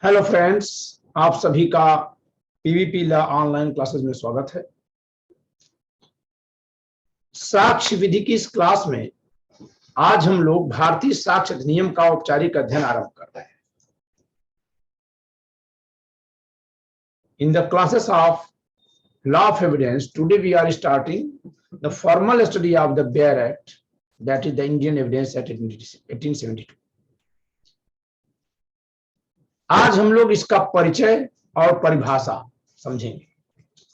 Hello friends, आप सभी का पीवीपी लॉ ऑनलाइन क्लासेस में स्वागत है। साक्ष्य विधि की इस क्लास में आज हम लोग भारतीय साक्ष्य अधिनियम का औपचारिक अध्ययन आरंभ कर रहे हैं। In the classes of law of evidence today we are starting the formal study of the bare act, that is the Indian evidence act 1872। आज हम लोग इसका परिचय और परिभाषा समझेंगे।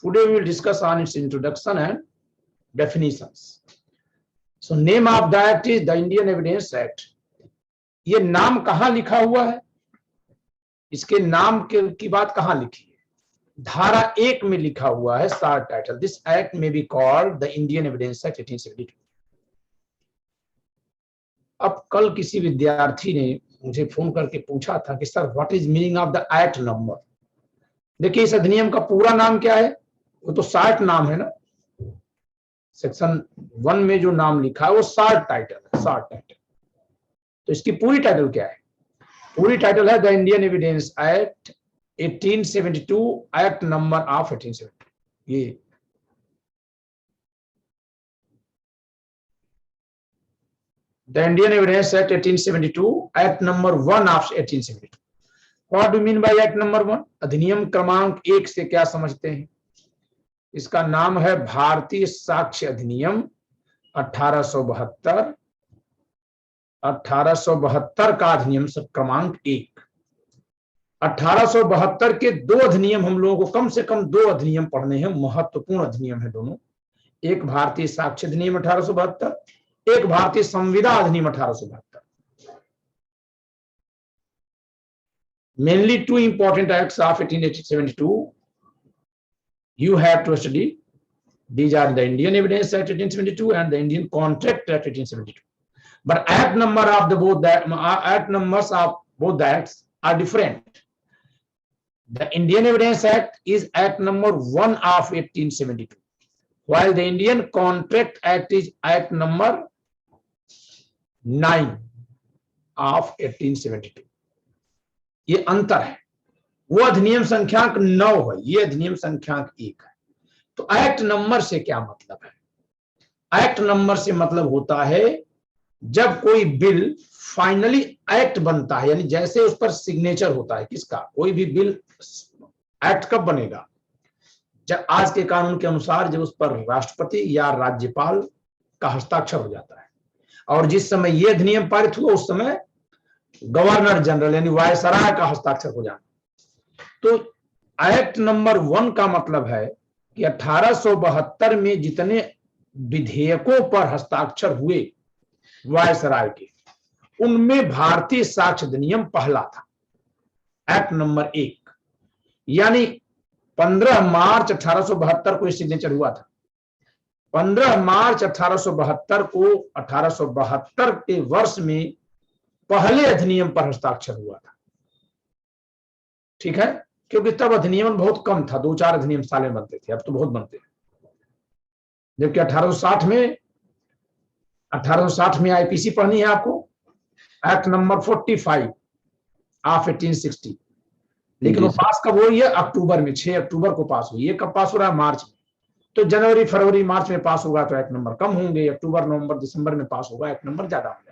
Today we will discuss on its introduction and definitions. So name of the act is the Indian Evidence Act. ये नाम कहां लिखा हुआ है, इसके नाम की बात कहां लिखी है? धारा 1 में लिखा हुआ है शॉर्ट टाइटल, दिस एक्ट में be called the Indian evidence act 1872। अब कल किसी विद्यार्थी ने मुझे फोन करके पूछा था कि sir what is meaning of the act number. देखिए, इस अधिनियम का पूरा नाम क्या है? वो तो शॉर्ट नाम है ना। सेक्शन 1 में जो नाम लिखा है वो शॉर्ट टाइटल है, शॉर्ट टाइटल। तो इसकी पूरी टाइटल क्या है? पूरी टाइटल है the Indian evidence act 1872, act number of 1872। ये the Indian evidence act 1872, act number 1 of 1872। What do mean by act number 1? अधिनियम क्रमांक 1 से क्या समझते हैं? इसका नाम है भारतीय साक्ष्य अधिनियम 1872। 1872 का अधिनियम क्रमांक 1। 1872 के दो अधिनियम हम लोगों को, कम से कम दो अधिनियम पढ़ने हैं, महत्वपूर्ण अधिनियम है दोनों। एक भारतीय साक्ष्य अधिनियम 1872, एक भारतीय संविदा अधिनियम 1872। Mainly two important acts of 1872 you have to study. These are the Indian Evidence Act 1872 and the Indian Contract Act 1872. But act number of the both that act numbers of both the acts are different. The Indian Evidence Act is act number 1 of 1872, while the Indian Contract Act is act number 9 of 1872. ये अंतर है। वो अधिनियम संख्याक 9 है, ये अधिनियम संख्याक 1 है। तो एक्ट नंबर से क्या मतलब है? एक्ट नंबर से मतलब होता है जब कोई बिल फाइनली एक्ट बनता है, यानी जैसे उस पर सिग्नेचर होता है। किसका? कोई भी बिल एक्ट कब बनेगा? जब आज के कानून के अनुसार जब उस पर राष्ट्रपति या राज्यपाल का हस्ताक्षर हो जाता है। और जिस समय यह अधिनियम पारित हुआ उस समय गवर्नर जनरल यानी वायसराय का हस्ताक्षर हो जाना। तो एक्ट नंबर 1 का मतलब है कि 1872 में जितने विधेयकों पर हस्ताक्षर हुए वायसराय के, उनमें भारतीय साक्ष्य अधिनियम पहला था, एक्ट नंबर 1। यानी 15 मार्च 1872 को सिग्नेचर हुआ था। 15 मार्च 1872 को 1872 के वर्ष में पहले अधिनियम पर हस्ताक्षर हुआ था। ठीक है, क्योंकि तब अधिनियम बहुत कम था, 2-4 अधिनियम साल में बनते थे, अब तो बहुत बनते हैं। जबकि 1860 में आईपीसी पढ़नी है आपको, एक्ट नंबर 45 ऑफ 1860। लेकिन वो पास कब हुई है? अक्टूबर में, 6 अक्टूबर को पास हुई। ये कब पास हो रहा है? मार्च में। तो जनवरी फरवरी मार्च में पास होगा तो एक्ट नंबर कम होंगे, अक्टूबर नवंबर दिसंबर में पास होगा, एक्ट नंबर ज्यादा हो जाता है।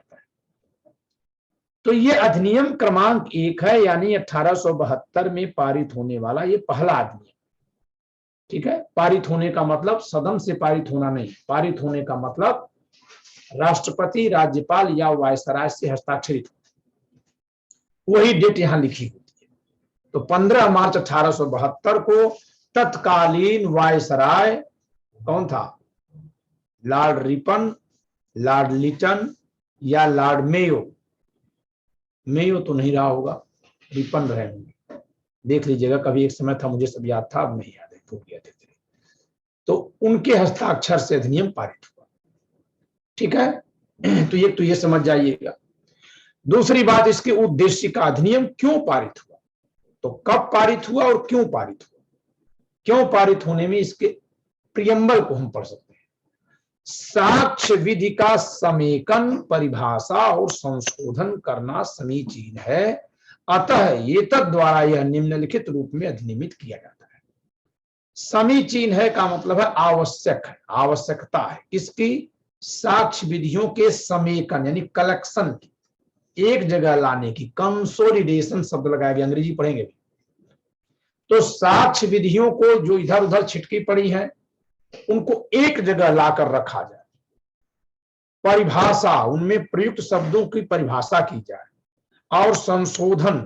तो ये अधिनियम क्रमांक 1 है, यानी 1872 में पारित होने वाला ये पहला अधिनियम। ठीक है, पारित होने का मतलब सदन से पारित होना नहीं, पारित होने का मतलब राष्ट्रपति, राज्यपाल या वायसराय से हस्ताक्षरित, वही डेट यहां लिखी होती है। तो 15 मार्च 1872 को तत्कालीन वायसराय कौन था? लॉर्ड रिपन, लॉर्ड लिटन या लॉर्ड मेयो। मेयो तो नहीं रहा होगा, रिपन रहे होंगे, देख लीजिएगा। कभी एक समय था, मुझे सब याद था, अब नहीं याद है, भूल गया थे। तो उनके हस्ताक्षर से अधिनियम पारित हुआ। ठीक है, तो ये समझ जाइएगा। दूसरी बात, इसके उद्देश्य का अधिनियम क्यों पारित हुआ, तो कब पारित हुआ और क्यों पारित हुआ। क्यों पारित होने में इसके प्रियम्बल को हम पढ़ सकते हैं। साक्ष्य विधि का समेकन, परिभाषा और संशोधन करना समीचीन है अतः ये तद द्वारा यह निम्नलिखित रूप में अधिनियमित किया जाता है। समीचीन है का मतलब है आवश्यक है, आवश्यकता है। इसकी साक्ष्य विधियों के समेकन यानी कलेक्शन की, एक जगह लाने की, कंसोलिडेशन शब्द लगाया गया, अंग्रेजी पढ़ेंगे। तो साक्ष्य विधियों को जो इधर उधर छिटकी पड़ी है उनको एक जगह लाकर रखा जाए, परिभाषा, उनमें प्रयुक्त शब्दों की परिभाषा की जाए, और संशोधन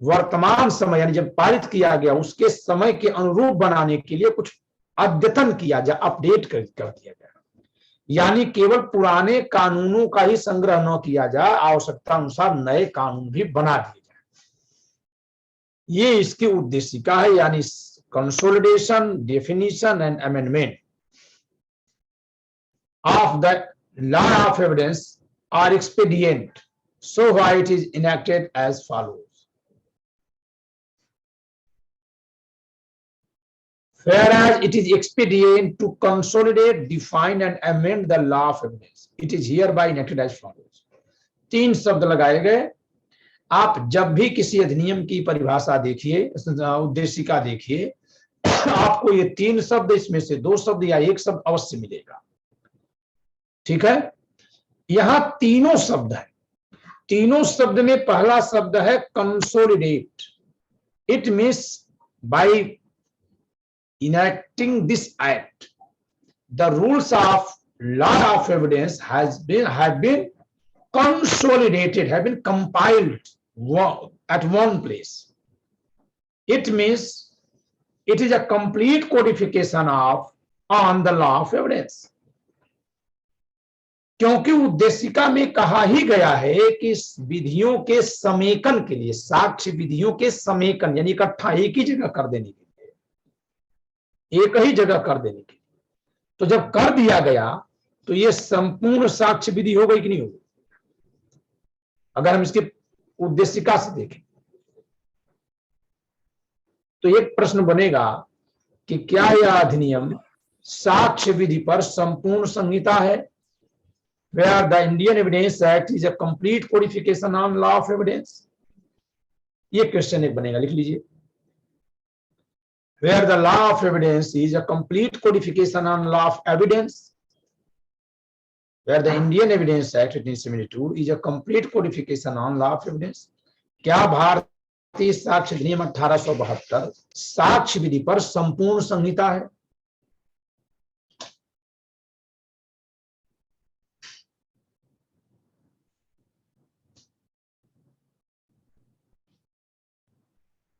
वर्तमान समय यानी जब पारित किया गया उसके समय के अनुरूप बनाने के लिए कुछ अद्यतन किया जाए, अपडेट कर दिया जाए। यानी केवल पुराने कानूनों का ही संग्रह न किया जाए, आवश्यकता अनुसार नए कानून भी बना दिए जाए। ये इसके उद्देश्य का है, यानी consolidation, definition and amendment of the law of evidence are expedient, so why it is enacted as follows. Whereas it is expedient to consolidate, define and amend the law of evidence, it is hereby enacted as follows. 3 शब्द लगाए गए। आप जब भी किसी अधिनियम की परिभाषा देखिए, उद्देशिका देखिए, आपको ये 3 शब्द, इसमें से 2 शब्द या 1 शब्द अवश्य मिलेगा। ठीक है, यहां तीनों शब्द है। तीनों शब्द में पहला शब्द है consolidate. It means by enacting this act, the rules of law of evidence have been consolidated, have been compiled at one place. It means it is a complete codification on the law of evidence. क्योंकि उद्देशिका में कहा ही गया है कि विधियों के समेकन के लिए, साक्ष्य विधियों के समेकन यानी इकट्ठा एक ही जगह कर देने के लिए, एक ही जगह कर देने के लिए। तो जब कर दिया गया तो ये संपूर्ण साक्ष्य विधि हो गई कि नहीं होगी? अगर हम इसके उद्देशिका से देखें तो एक प्रश्न बनेगा कि क्या यह अधिनियम साक्ष्य विधि पर संपूर्ण संहिता है? Where the Indian Evidence Act is a complete codification on law of evidence. ये क्वेश्चन एक बनेगा, लिख लीजिए। Where the law of evidence is a complete codification on law of evidence. Where the Indian Evidence Act 1972 is a complete codification on law of evidence. क्या भारतीय साक्ष्य अधिनियम 1872 साक्ष्य विधि पर संपूर्ण संहिता है?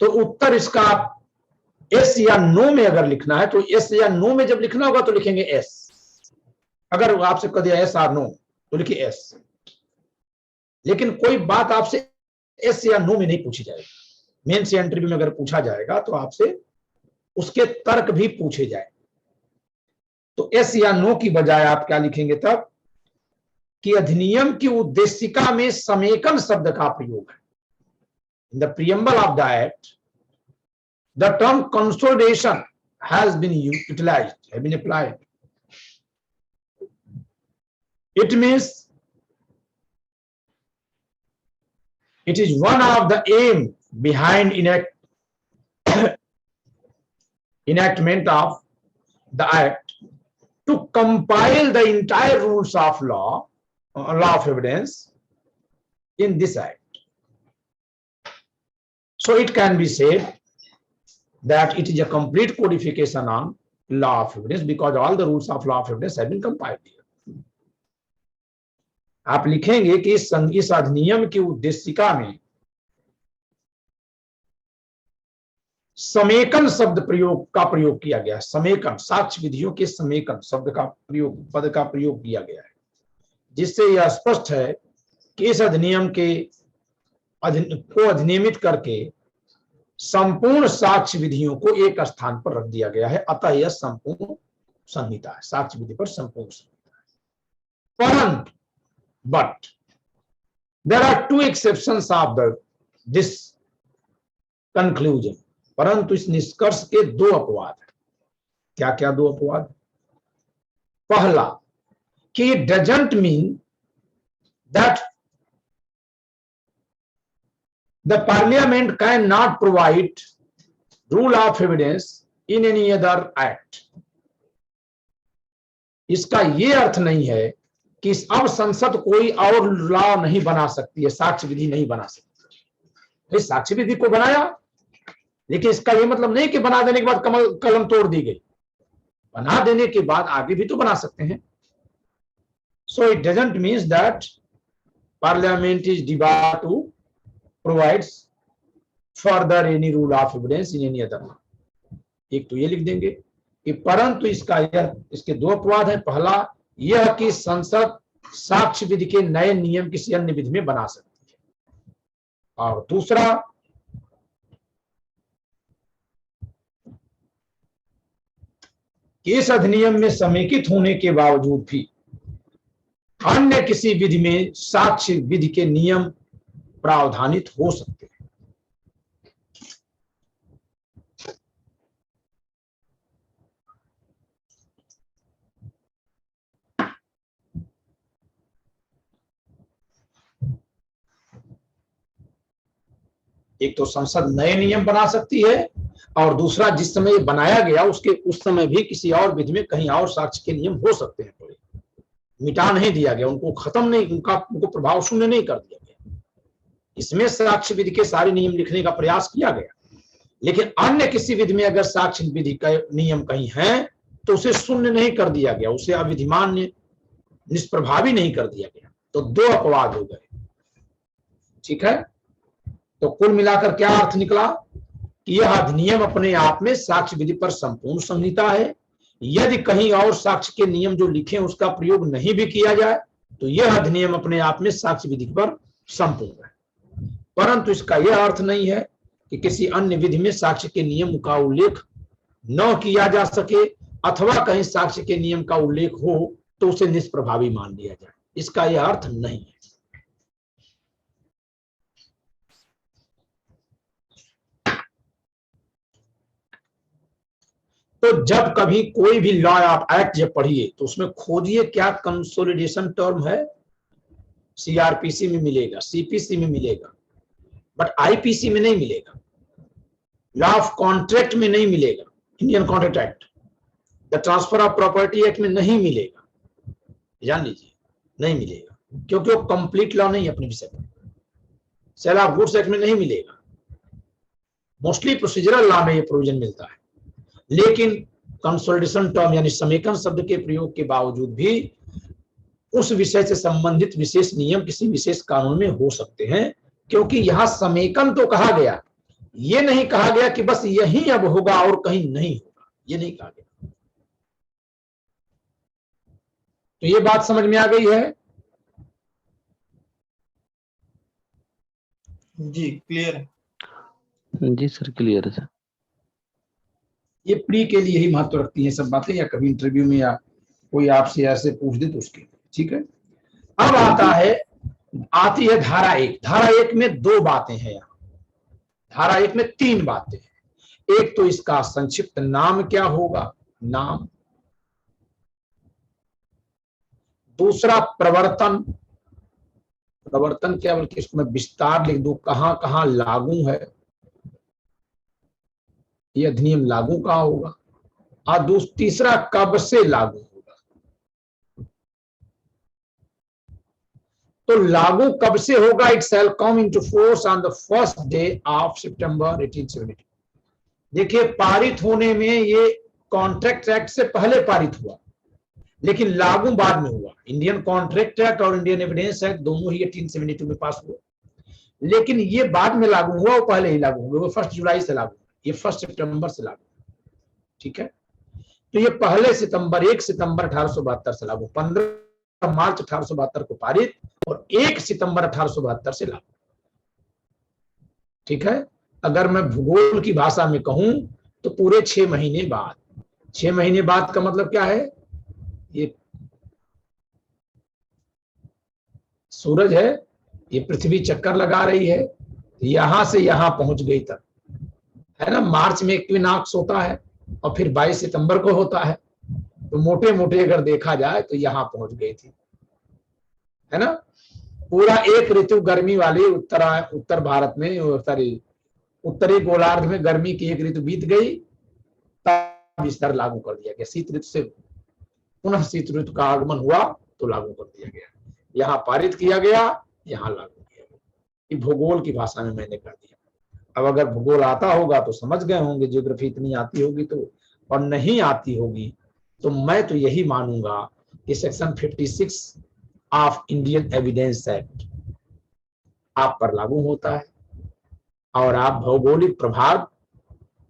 तो उत्तर इसका एस या नो में अगर लिखना है तो एस या नो में जब लिखना होगा तो लिखेंगे एस। अगर आपसे कह दिया एस और नो तो लिखिए एस। लेकिन कोई बात आपसे एस या नो में नहीं पूछी जाएगी। मेंस या इंटरव्यू में अगर पूछा जाएगा तो आपसे उसके तर्क भी पूछे जाए। तो एस या नो की बजाय आप क्या लिखेंगे तब कि अधिनियम की उद्देशिका में समेकन शब्द का प्रयोग है। In the preamble of the act, the term consolidation has been utilized, has been applied. It means it is one of the aim behind enactment of the act to compile the entire rules of law of evidence in this act. So it can be said that it is a complete codification on law of evidence because all the rules of law of evidence have been compiled here. आप लिखेंगे कि इस अधिनियम की उद्देशिका में समेकन शब्द का प्रयोग किया गया है। समेकन, साक्ष्य विधियों के समेकन शब्द का प्रयोग, पद का प्रयोग किया गया है, जिससे यह स्पष्ट है कि इस अधिनियम को अधिनियमित करके संपूर्ण साक्ष्य विधियों को एक स्थान पर रख दिया गया है। अतः यह संपूर्ण संहिता है, साक्ष्य विधि पर संपूर्ण संहिता है। परंतु but there are 2 exceptions of this conclusion. परंतु इस निष्कर्ष के 2 अपवाद हैं। क्या क्या 2 अपवाद? पहला कि it doesn't mean that the parliament can not provide rule of evidence in any other act. इसका यह अर्थ नहीं है कि अब संसद कोई और लॉ नहीं बना सकती है, साक्ष्य विधि नहीं बना सकती। साक्ष्य विधि को बनाया, लेकिन इसका यह मतलब नहीं कि बना देने के बाद कलम तोड़ दी गई। बना देने के बाद आगे भी तो बना सकते हैं। So it doesn't means that parliament is debarred to provides further any rule of evidence in any other. एक तो ये लिख देंगे कि परंतु इसके दो अपवाद हैं। पहला यह कि संसद साक्ष्य विधि के नए नियम किसी अन्य विधि में बना सकती है, और दूसरा कि इस अधिनियम में समेकित होने के बावजूद भी अन्य किसी विधि में साक्ष्य विधि के नियम प्रावधानित हो सकते हैं। एक तो संसद नए नियम बना सकती है, और दूसरा जिस समय ये बनाया गया उसके उस समय भी किसी और विधि में कहीं और साक्ष्य के नियम हो सकते हैं। मिटा नहीं दिया गया, उनको खत्म नहीं, उनको प्रभाव शून्य नहीं कर दिया गया। इसमें साक्ष्य विधि के सारे नियम लिखने का प्रयास किया गया, लेकिन अन्य किसी विधि में अगर साक्ष्य विधि का नियम कहीं है तो उसे शून्य नहीं कर दिया गया, उसे अविधिमान निष्प्रभावी नहीं कर दिया गया। तो दो अपवाद हो गए। ठीक है, तो कुल मिलाकर क्या अर्थ निकला कि यह अधिनियम अपने आप में साक्ष्य विधि पर संपूर्ण संहिता है। यदि कहीं और साक्ष्य के नियम जो लिखे उसका प्रयोग नहीं भी किया जाए तो यह अधिनियम अपने आप में साक्ष्य विधि पर संपूर्ण है। परंतु इसका यह अर्थ नहीं है कि किसी अन्य विधि में साक्ष्य के नियम का उल्लेख न किया जा सके, अथवा कहीं साक्ष्य के नियम का उल्लेख हो तो उसे निष्प्रभावी मान लिया जाए। इसका यह अर्थ नहीं है। तो जब कभी कोई भी लॉ ऑफ एक्ट जब पढ़िए तो उसमें खोजिए क्या कंसोलिडेशन टर्म है। सीआरपीसी में मिलेगा, सीपीसी में मिलेगा, बट आईपीसी में नहीं मिलेगा, लॉ ऑफ कॉन्ट्रैक्ट में नहीं मिलेगा, Indian contract act, the transfer of property act में नहीं मिलेगा। जान लीजिए नहीं मिलेगा, क्योंकि वो कंप्लीट लॉ नहीं है अपने विषय पर। सेल ऑफ गुड्स एक्ट में नहीं मिलेगा, मोस्टली प्रोसीजरल लॉ में ये प्रोविजन मिलता है। लेकिन कंसोलिडेशन टर्म यानी समेकन शब्द के प्रयोग के बावजूद भी उस विषय से संबंधित विशेष नियम किसी विशेष कानून में हो सकते हैं, क्योंकि यहां समेकन तो कहा गया, ये नहीं कहा गया कि बस यही अब होगा और कहीं नहीं होगा, ये नहीं कहा गया। तो ये बात समझ में आ गई है? जी क्लियर है। जी सर क्लियर है सर। ये प्री के लिए ही महत्व रखती है सब बातें, या कभी इंटरव्यू में या कोई आपसे ऐसे पूछ दे तो उसके। ठीक है, अब आती है धारा 1। धारा 1 में दो बातें हैं। यहाँ धारा 1 में 3 बातें हैं। एक तो इसका संक्षिप्त नाम क्या होगा, नाम। दूसरा प्रवर्तन, प्रवर्तन क्या, बल्कि इसको मैं विस्तार लिख दूं, कहां कहां लागू है, ये अधिनियम लागू कहां होगा, और तीसरा कब से लागू होगा। तो लागू कब से होगा, it shall come into force on the first day of September 1872। देखिए पारित होने में ये कॉन्ट्रैक्ट एक्ट से पहले पारित हुआ, लेकिन लागू बाद में हुआ। इंडियन कॉन्ट्रैक्ट एक्ट और इंडियन एविडेंस एक्ट दोनों ही 1872 में पास हुए, लेकिन ये बाद में लागू हुआ, वो पहले ही लागू हुआ। वो 1 जुलाई से लागू, ये 1 सितंबर से लागू। ठीक है, तो ये पहले 1 सितंबर 1872 से लागू, 15 मार्च 1872 को पारित और 1 सितंबर 1872 से लागू। ठीक है, अगर मैं भूगोल की भाषा में कहूं तो पूरे 6 महीने बाद। 6 महीने बाद का मतलब क्या है, ये सूरज है, ये पृथ्वी चक्कर लगा रही है, यहां से यहां पहुंच गई तक, है ना। मार्च में इक्विनॉक्स होता है और फिर 22 सितंबर को होता है, तो मोटे मोटे अगर देखा जाए तो यहां पहुंच गई थी, है ना। पूरा एक ऋतु गर्मी वाली उत्तर भारत में, उत्तरी गोलार्ध में गर्मी की एक ऋतु बीत गई, तब विस्तार लागू कर दिया गया। शीत ऋतु से पुनः शीत ऋतु का आगमन हुआ तो लागू कर दिया गया, यहाँ पारित किया गया, यहाँ लागू किया गया। ये भूगोल की भाषा में मैंने कर दिया। अब अगर भूगोल आता होगा तो समझ गए होंगे, ज्योग्राफी इतनी आती होगी तो, और नहीं आती होगी तो मैं तो यही मानूंगा कि section 56 of Indian evidence act आप पर लागू होता है और आप भौगोलिक प्रभाव,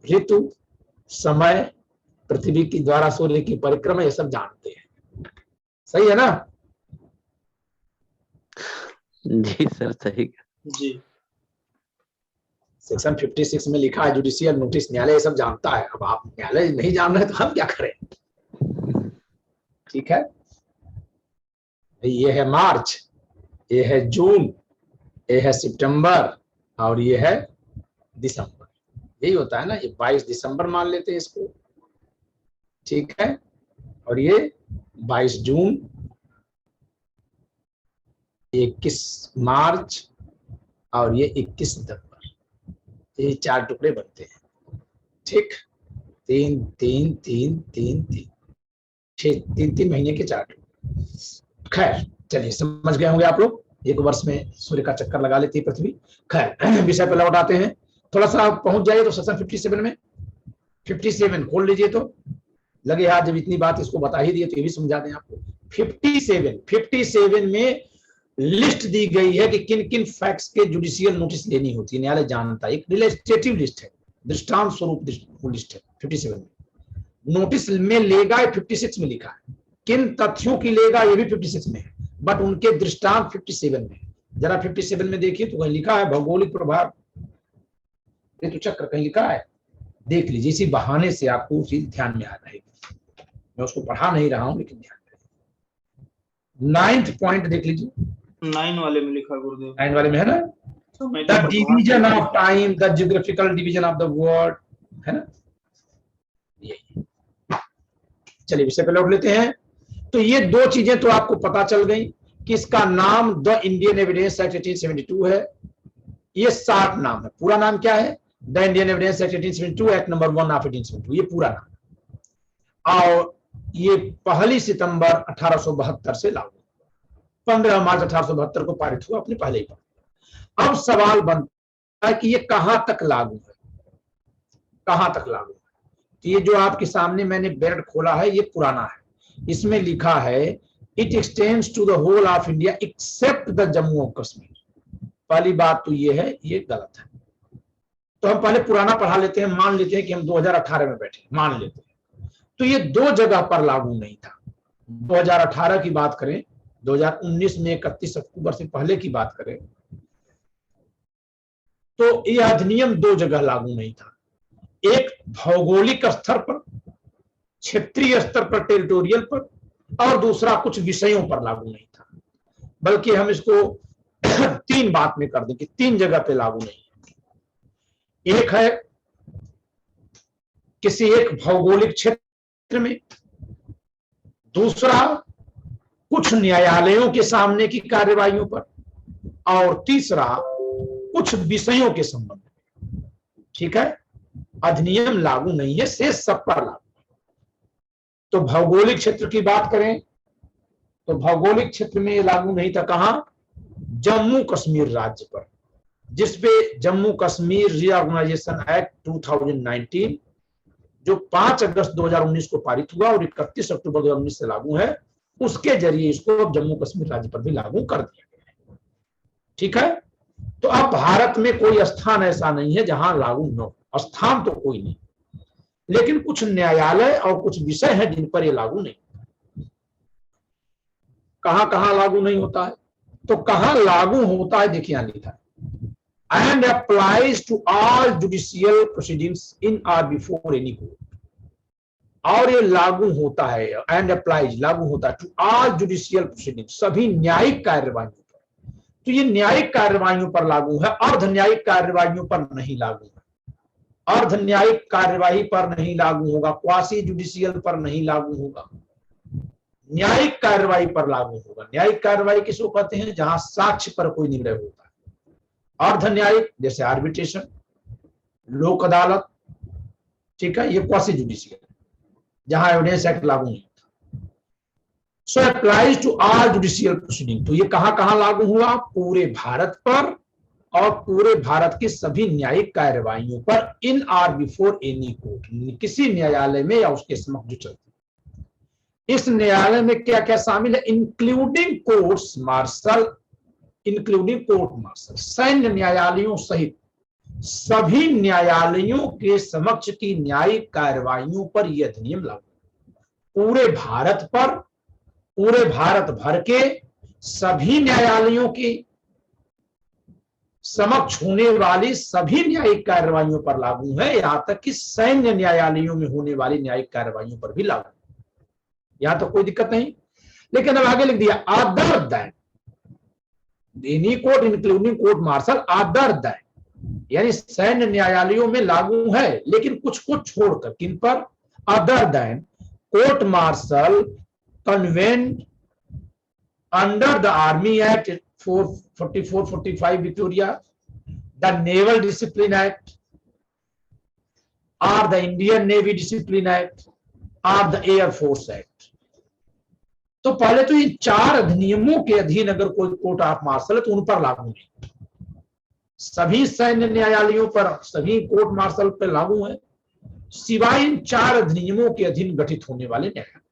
ऋतु, समय, पृथ्वी की द्वारा सूर्य की परिक्रमा, ये सब जानते हैं। सही है ना? जी सर सही जी। सेक्शन 56 में लिखा है जुडिशियल नोटिस, न्यायालय ये सब जानता है। अब आप न्यायालय नहीं जान रहे तो हम क्या करें? ठीक है, ये है मार्च, ये है जून, ये है सितंबर और ये है दिसंबर। यही होता है ना, ये 22 दिसंबर मान लेते हैं इसको, ठीक है, और ये 22 जून, 21 मार्च और ये 21 सितंबर। ये 4 टुकड़े बनते हैं, ठीक। 3 3 3 3 3 6 3 महीने के 4 टुकड़े। खैर चलिए, समझ गए होंगे आप लोग, एक वर्ष में सूर्य का चक्कर लगा लेती है पृथ्वी। खैर विषय पे लौट आते हैं, थोड़ा सा पहुंच जाइए तो सेक्शन 57 में, 57 खोल लीजिए तो लगे यार जब इतनी बात इसको बता ही दिए तो ये भी समझा दें आपको। 57 में लिस्ट दी गई है कि किन किन फैक्ट्स के जुडिशियल नोटिस लेनी होती है, न्यायालय जानता है। एक रिलेस्टेटिव लिस्ट है, दृष्टांत स्वरूप लिस्ट है 57 में। नोटिस में लेगा 56 में लिखा है, किन तथ्यों की लेगा ये भी 56 में है, बट उनके दृष्टांत 57 में है। जरा 57 में देखिए तो कहीं लिखा है भौगोलिक प्रभाव ऋतु चक्र, कहीं लिखा है, देख लीजिए, इसी बहाने से आपको चीज ध्यान में आ जाएगी। मैं उसको पढ़ा नहीं रहा हूं लेकिन ध्यान रहे। 9th पॉइंट देख लीजिए, 9 वाले में लिखा गुरुदेव, 9 वाले में है ना, the division of time, the geographical division of the world, है ना। यही, चलिए विषय पे लौट लेते हैं। तो ये 2 चीजें तो आपको पता चल गई कि इसका नाम द इंडियन एविडेंस एक्ट 1872 है। ये शार्ट नाम है, पूरा नाम क्या है? The Indian evidence act 1872, act number 1 of 1872, ये पूरा नाम। और ये 1 सितंबर 1872 से लागू, 15 मार्च 1872 को पारित हुआ, अपने पहले ही पढ़ा। अब सवाल बनता है कि ये कहां तक लागू है, कहां तक लागू है? तो ये जो आपके सामने मैंने बेरड खोला है ये पुराना है, इसमें लिखा है it extends to the whole of India except the Jammu और कश्मीर। पहली बात तो ये है, ये गलत है। तो हम पहले पुराना पढ़ा लेते हैं, मान लेते हैं कि हम 2018 में बैठे, मान लेते हैं। तो ये 2 जगह पर लागू नहीं था। 2018 की बात करें, 2019 में 31 अक्टूबर से पहले की बात करें तो यह अधिनियम 2 जगह लागू नहीं था। एक भौगोलिक स्तर पर, क्षेत्रीय स्तर पर, टेरिटोरियल पर, और दूसरा कुछ विषयों पर लागू नहीं था। बल्कि हम इसको 3 बात में कर दें कि 3 जगह पे लागू नहीं है। एक है किसी एक भौगोलिक क्षेत्र में, दूसरा कुछ न्यायालयों के सामने की कार्यवाहियों पर, और तीसरा कुछ विषयों के संबंध में। ठीक है, अधिनियम लागू नहीं है, शेष सब पर लागू। तो भौगोलिक क्षेत्र की बात करें तो भौगोलिक क्षेत्र में लागू नहीं था, कहां? जम्मू कश्मीर राज्य पर, जिसपे जम्मू कश्मीर रीऑर्गेनाइजेशन एक्ट 2019 जो 5 अगस्त 2019 को पारित हुआ और 31 अक्टूबर 2019 से लागू है, उसके जरिए इसको अब जम्मू कश्मीर राज्य पर भी लागू कर दिया गया है। ठीक है, तो अब भारत में कोई स्थान ऐसा नहीं है जहां लागू न हो, स्थान तो कोई नहीं, लेकिन कुछ न्यायालय और कुछ विषय हैं जिन पर यह लागू नहीं। कहां कहां लागू नहीं होता है? तो कहां लागू होता है देखिए, यहां लिखा है and applies to all judicial proceedings in or before any court. और ये लागू होता है, एंड अप्लाइज लागू होता है टू ऑल जुडिशियल प्रोसीडिंग्स, सभी न्यायिक कार्यवाहियों पर। तो ये न्यायिक कार्यवाहियों पर लागू है, अर्ध न्यायिक कार्यवाहियों पर नहीं लागू है। अर्ध न्यायिक कार्यवाही पर नहीं लागू होगा, क्वासी जुडिशियल पर नहीं लागू होगा, न्यायिक कार्रवाई पर लागू होगा। न्यायिक कार्रवाई किसको कहते हैं? जहां साक्ष्य पर कोई निर्णय होता है। अर्ध न्यायिक जैसे आर्बिट्रेशन, लोक अदालत, ठीक है, ये क्वासी जुडिशियल जहां एविडेंस एक्ट लागू नहीं होता। So applies to all judicial proceeding. तो ये कहां कहां लागू हुआ? पूरे भारत पर और पूरे भारत की सभी न्यायिक कार्यवाहियों पर, इन आर बिफोर एनी कोर्ट, किसी न्यायालय में या उसके समक्ष जो चलती। इस न्यायालय में क्या क्या शामिल है? Including courts martial, including court martial, सैन्य न्यायालयों सहित सभी न्यायालयों के समक्ष की न्यायिक कार्यवाहियों पर यह अधिनियम लागू। पूरे भारत पर, पूरे भारत भर के सभी न्यायालयों की समक्ष होने वाली सभी न्यायिक कार्यवाहियों पर लागू है, यहां तक कि सैन्य न्यायालयों में होने वाली न्यायिक कार्यवाहियों पर भी लागू। यहां तो कोई दिक्कत नहीं। लेकिन अब आगे लिख दिया other than any court including court martial, other than यानी सैन्य न्यायालयों में लागू है लेकिन कुछ को छोड़कर। किन पर? Other than court martial convened under the army act 44-45 Victoria, the Naval Discipline Act, or the Indian Navy Discipline Act, or the Air Force Act। तो पहले तो इन चार अधिनियमों के अधीन अगर कोई कोर्ट ऑफ मार्शल है तो उन पर लागू नहीं। सभी सैन्य न्यायालयों पर, सभी कोर्ट मार्शल पर लागू है, सिवाय इन चार अधिनियमों के अधीन गठित होने वाले न्यायालय।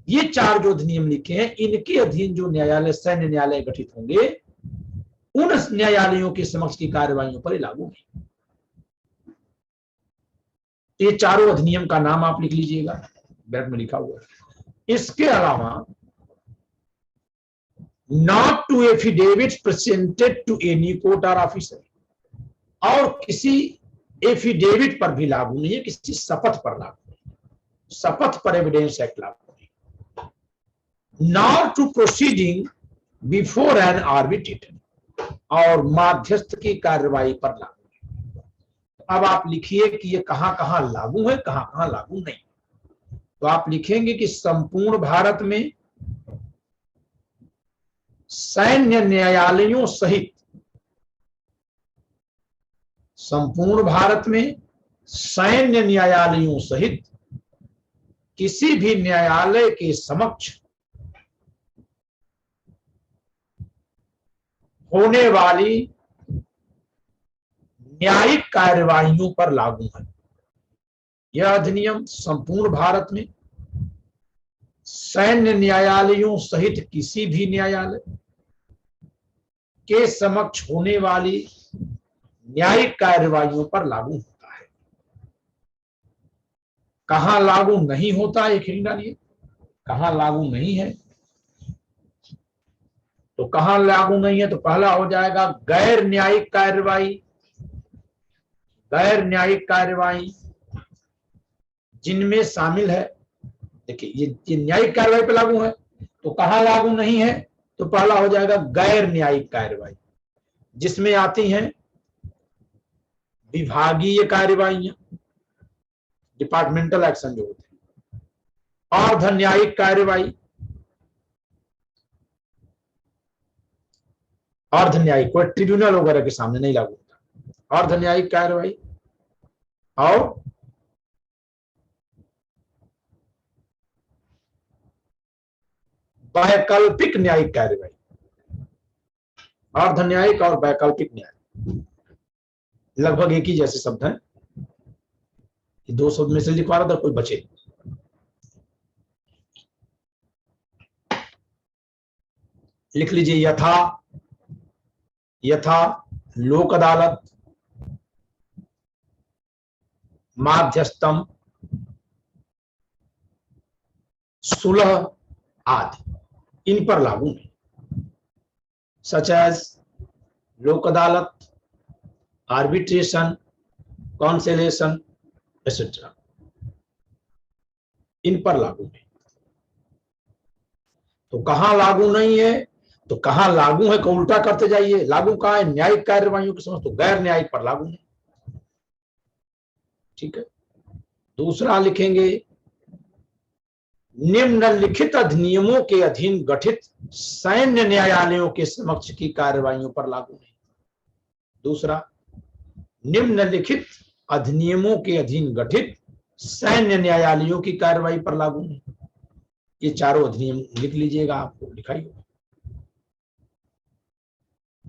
ये चार जो अधिनियम लिखे हैं, इनके अधीन जो न्यायालय, सैन्य न्यायालय गठित होंगे, उन न्यायालयों के समक्ष की कार्यवाहियों पर लागू नहीं। ये चारों अधिनियम का नाम आप लिख लीजिएगा, ब्रैकेट में लिखा हुआ है। इसके अलावा not to affidavit presented to any court or officer, और किसी एफिडेविट पर भी लागू नहीं है, किसी शपथ पर लागू नहीं। शपथ पर एविडेंस एक्ट लागू नहीं। Not to proceeding before an arbitrator, और माध्यस्थ की कार्रवाई पर लागू। अब आप लिखिए कि ये कहां कहां लागू है, कहां कहां लागू नहीं। तो आप लिखेंगे कि संपूर्ण भारत में सैन्य न्यायालयों सहित, संपूर्ण भारत में सैन्य न्यायालयों सहित किसी भी न्यायालय के समक्ष होने वाली न्यायिक कार्यवाहियों पर लागू है। यह अधिनियम संपूर्ण भारत में सैन्य न्यायालयों सहित किसी भी न्यायालय के समक्ष होने वाली न्यायिक कार्यवाहियों पर लागू होता है। कहां लागू नहीं होता है, एक डालिए, कहां लागू नहीं है। तो कहां लागू नहीं है? तो पहला हो जाएगा गैर न्यायिक कार्यवाही। गैर न्यायिक कार्यवाही जिनमें शामिल है, देखिए ये न्यायिक कार्यवाही पे लागू है, तो कहां लागू नहीं है? तो पहला हो जाएगा गैर न्यायिक कार्यवाही, जिसमें आती हैं विभागीय कार्यवाहियां, डिपार्टमेंटल एक्शन जो होते हैं। अर्ध न्यायिक कार्यवाही, अर्ध न्यायिक कोई ट्रिब्यूनल वगैरह के सामने नहीं लागू होता। अर्ध न्यायिक कार्यवाही और वैकल्पिक न्यायिक कार्यवाही। अर्ध न्यायिक और वैकल्पिक न्याय लगभग एक ही जैसे शब्द हैं। दो शब्द में से लिखवा रहा था, कोई बचे। लिख लीजिए यथा, यथा लोक अदालत, माध्यस्थम, सुलह आदि इन पर लागू नहीं। सच एज लोक अदालत, आर्बिट्रेशन, कॉन्सिलेशन एक्सेट्रा, इन पर लागू नहीं। तो कहां लागू नहीं है? तो कहां लागू है को उल्टा करते जाइए। लागू कहां है? न्यायिक कार्यवाहियों की समझ, तो गैर न्यायिक पर लागू नहीं। ठीक है। दूसरा लिखेंगे निम्नलिखित अधिनियमों के अधीन गठित सैन्य न्यायालयों के समक्ष की कार्रवाइयों पर लागू नहीं। दूसरा, निम्नलिखित अधिनियमों के अधीन गठित सैन्य न्यायालयों की कार्रवाई पर लागू नहीं। ये चारों अधिनियम लिख लीजिएगा, आपको लिखाई होगा,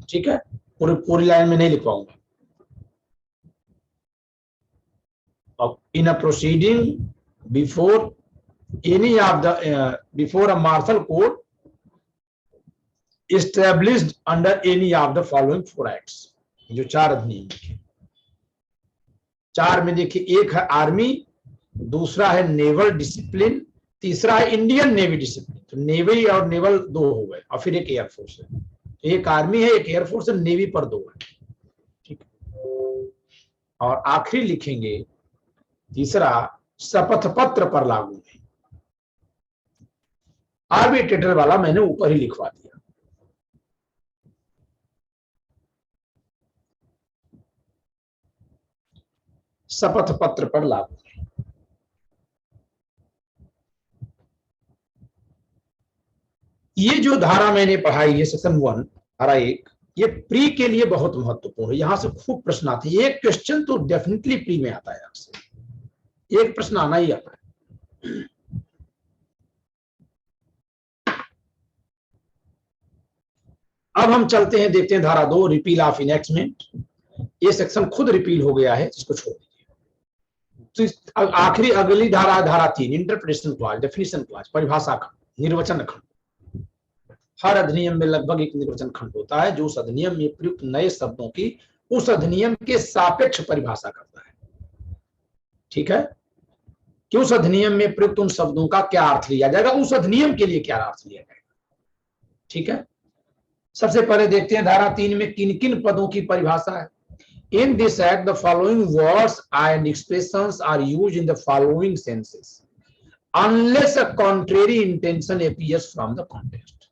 ठीक है। पूरी लाइन में नहीं लिखवाऊंगा। अब in a proceeding before any of the before a martial court established under any of the following four acts। जो चार अधिनियम लिखे, चार में देखिए, एक है आर्मी, दूसरा है नेवल डिसिप्लिन, तीसरा है इंडियन नेवी डिसिप्लिन। तो नेवी और नेवल दो हो गए, और फिर एक एयरफोर्स है। एक आर्मी है, एक एयरफोर्स है, नेवी पर दो है, ठीक है। और आखिरी लिखेंगे तीसरा, शपथ पत्र पर लागू नहीं। आर्बिट्रेटर वाला मैंने ऊपर ही लिखवा दिया। शपथ पत्र पर लागू नहीं। ये जो धारा मैंने पढ़ाई है सेक्शन 1 धारा 1, ये प्री के लिए बहुत महत्वपूर्ण है। यहां से खूब प्रश्न आते हैं। एक क्वेश्चन तो डेफिनेटली प्री में आता है, आपसे एक प्रश्न आना ही आता है। अब हम चलते हैं, देखते हैं धारा 2, रिपील ऑफ इनएक्टमेंट। ये सेक्शन खुद रिपील हो गया है, इसको छोड़ दीजिए। तो आखिरी अगली धारा, धारा 3, इंटरप्रिटेशन क्लॉज, डेफिनेशन क्लॉज, परिभाषा खंड, निर्वचन खंड। हर अधिनियम में लगभग एक निर्वचन खंड होता है जो उस अधिनियम में प्रयुक्त नए शब्दों की उस अधिनियम के सापेक्ष परिभाषा करता है, ठीक है, कि उस अधिनियम में प्रयुक्त उन शब्दों का क्या अर्थ लिया जाएगा, उस अधिनियम के लिए क्या अर्थ लिया जाएगा, ठीक है। सबसे पहले देखते हैं धारा 3 में किन किन पदों की परिभाषा है। In this act the following words and expressions are used in the following senses unless a contrary intention appears from the context.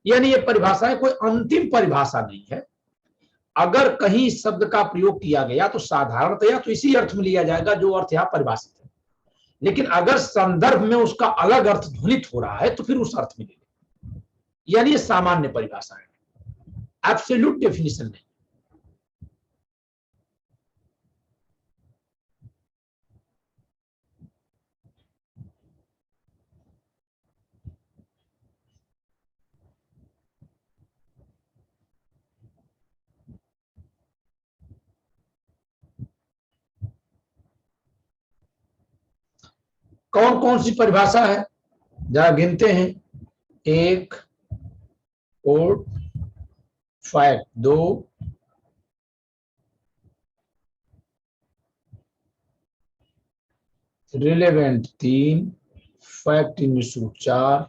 यानी ये परिभाषाएं कोई अंतिम परिभाषा नहीं है। अगर कहीं शब्द का प्रयोग किया गया तो साधारणतया तो इसी अर्थ में लिया जाएगा जो अर्थ यहां परिभाषित है, लेकिन अगर संदर्भ में उसका अलग अर्थ ध्वनित हो रहा है तो फिर उस अर्थ में ले लें। यानी ये सामान्य परिभाषा है, एब्सोल्यूट डेफिनेशन नहीं। कौन कौन सी परिभाषा है जरा गिनते हैं। 1 code, fact 2, relevant 3, fact in issue 4,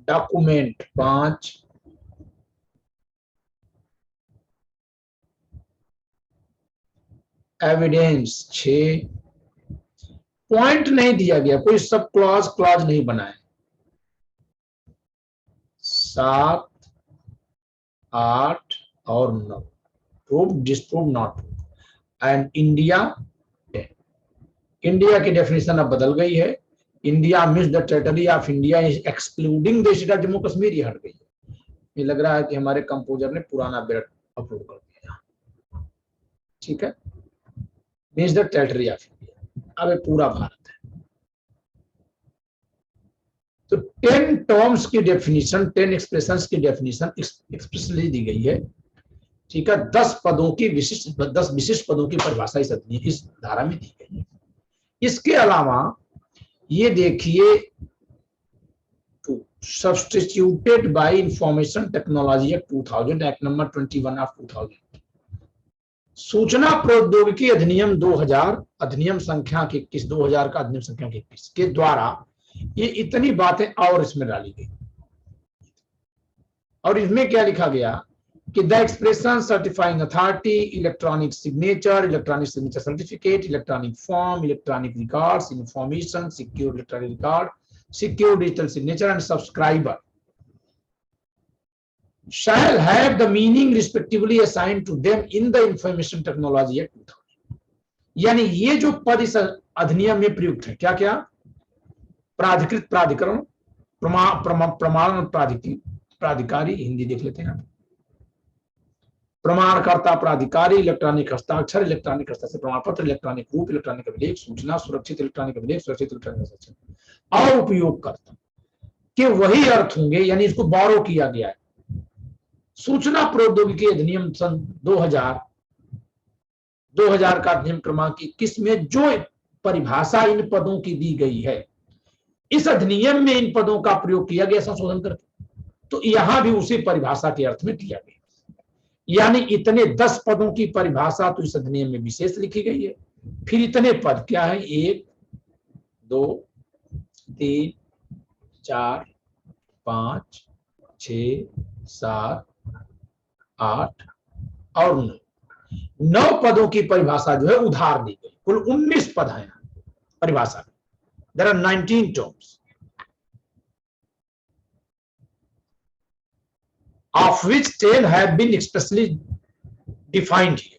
document 5, evidence 6, point नहीं दिया गया, कोई सब क्लॉज नहीं बनाए, 7, 8 और 9, prove disprove not prove. And India 10। India की डेफिनेशन अब बदल गई है। India means the territory of India excluding the state of Jammu Kashmir, ये हट गई है। ये लग रहा है कि हमारे कंपोजर ने पुराना बिल अपलोड कर दिया, ठीक है। Means the territory of India, अब ये पूरा भारत है। तो 10 टर्म्स की डेफिनेशन, 10 एक्सप्रेशंस की डेफिनेशन एक्सप्रेसली दी गई है, ठीक है। 10 पदों की विशिष्ट 10 विशिष्ट पदों की परिभाषा इस धारा में दी गई है। इसके अलावा ये देखिए, substituted by information technology act 2000, act number 21 of 2000, सूचना प्रौद्योगिकी अधिनियम 2000, अधिनियम संख्या 21, 2000 का अधिनियम संख्या 21 के द्वारा ये इतनी बातें और इसमें डाली गई। और इसमें क्या लिखा गया कि the expression certifying authority, electronic signature certificate, electronic form, electronic records, information, secure electronic record, secure digital signature and subscriber shall have the meaning respectively assigned to them in the Information Technology Act 2000। यानी ये जो पद इस अधिनियम में प्रयुक्त है, क्या क्या? प्राधिकृत प्राधिकरण, प्रमाण प्राधिकारी, हिंदी देख लेते हैं, प्रमाणकर्ता प्राधिकारी, इलेक्ट्रॉनिक हस्ताक्षर, इलेक्ट्रॉनिक हस्ताक्षर प्रमाण पत्र, इलेक्ट्रॉनिक रूप, इलेक्ट्रॉनिक अभिलेख, सूचना, सुरक्षित इलेक्ट्रॉनिक अभिलेख, सुरक्षित इलेक्ट्रॉनिक हस्ताक्षर और उपयोगकर्ता के वही अर्थ होंगे, यानी इसको बारो किया गया है। सूचना प्रौद्योगिकी अधिनियम सन 2000 का अधिनियम क्रमांक 21 में जो परिभाषा इन पदों की दी गई है, इस अधिनियम में इन पदों का प्रयोग किया गया संशोधन करके, तो यहां भी उसी परिभाषा के अर्थ में किया गया। यानी इतने 10 पदों की परिभाषा तो इस अधिनियम में विशेष लिखी गई है। फिर इतने पद क्या है? 1 2 3 4 5 6 7 8 और 9 पदों की परिभाषा जो है उधार दी गई। कुल 19 पद हैं परिभाषा में। There are 19 terms, of which 10 have been expressly defined here,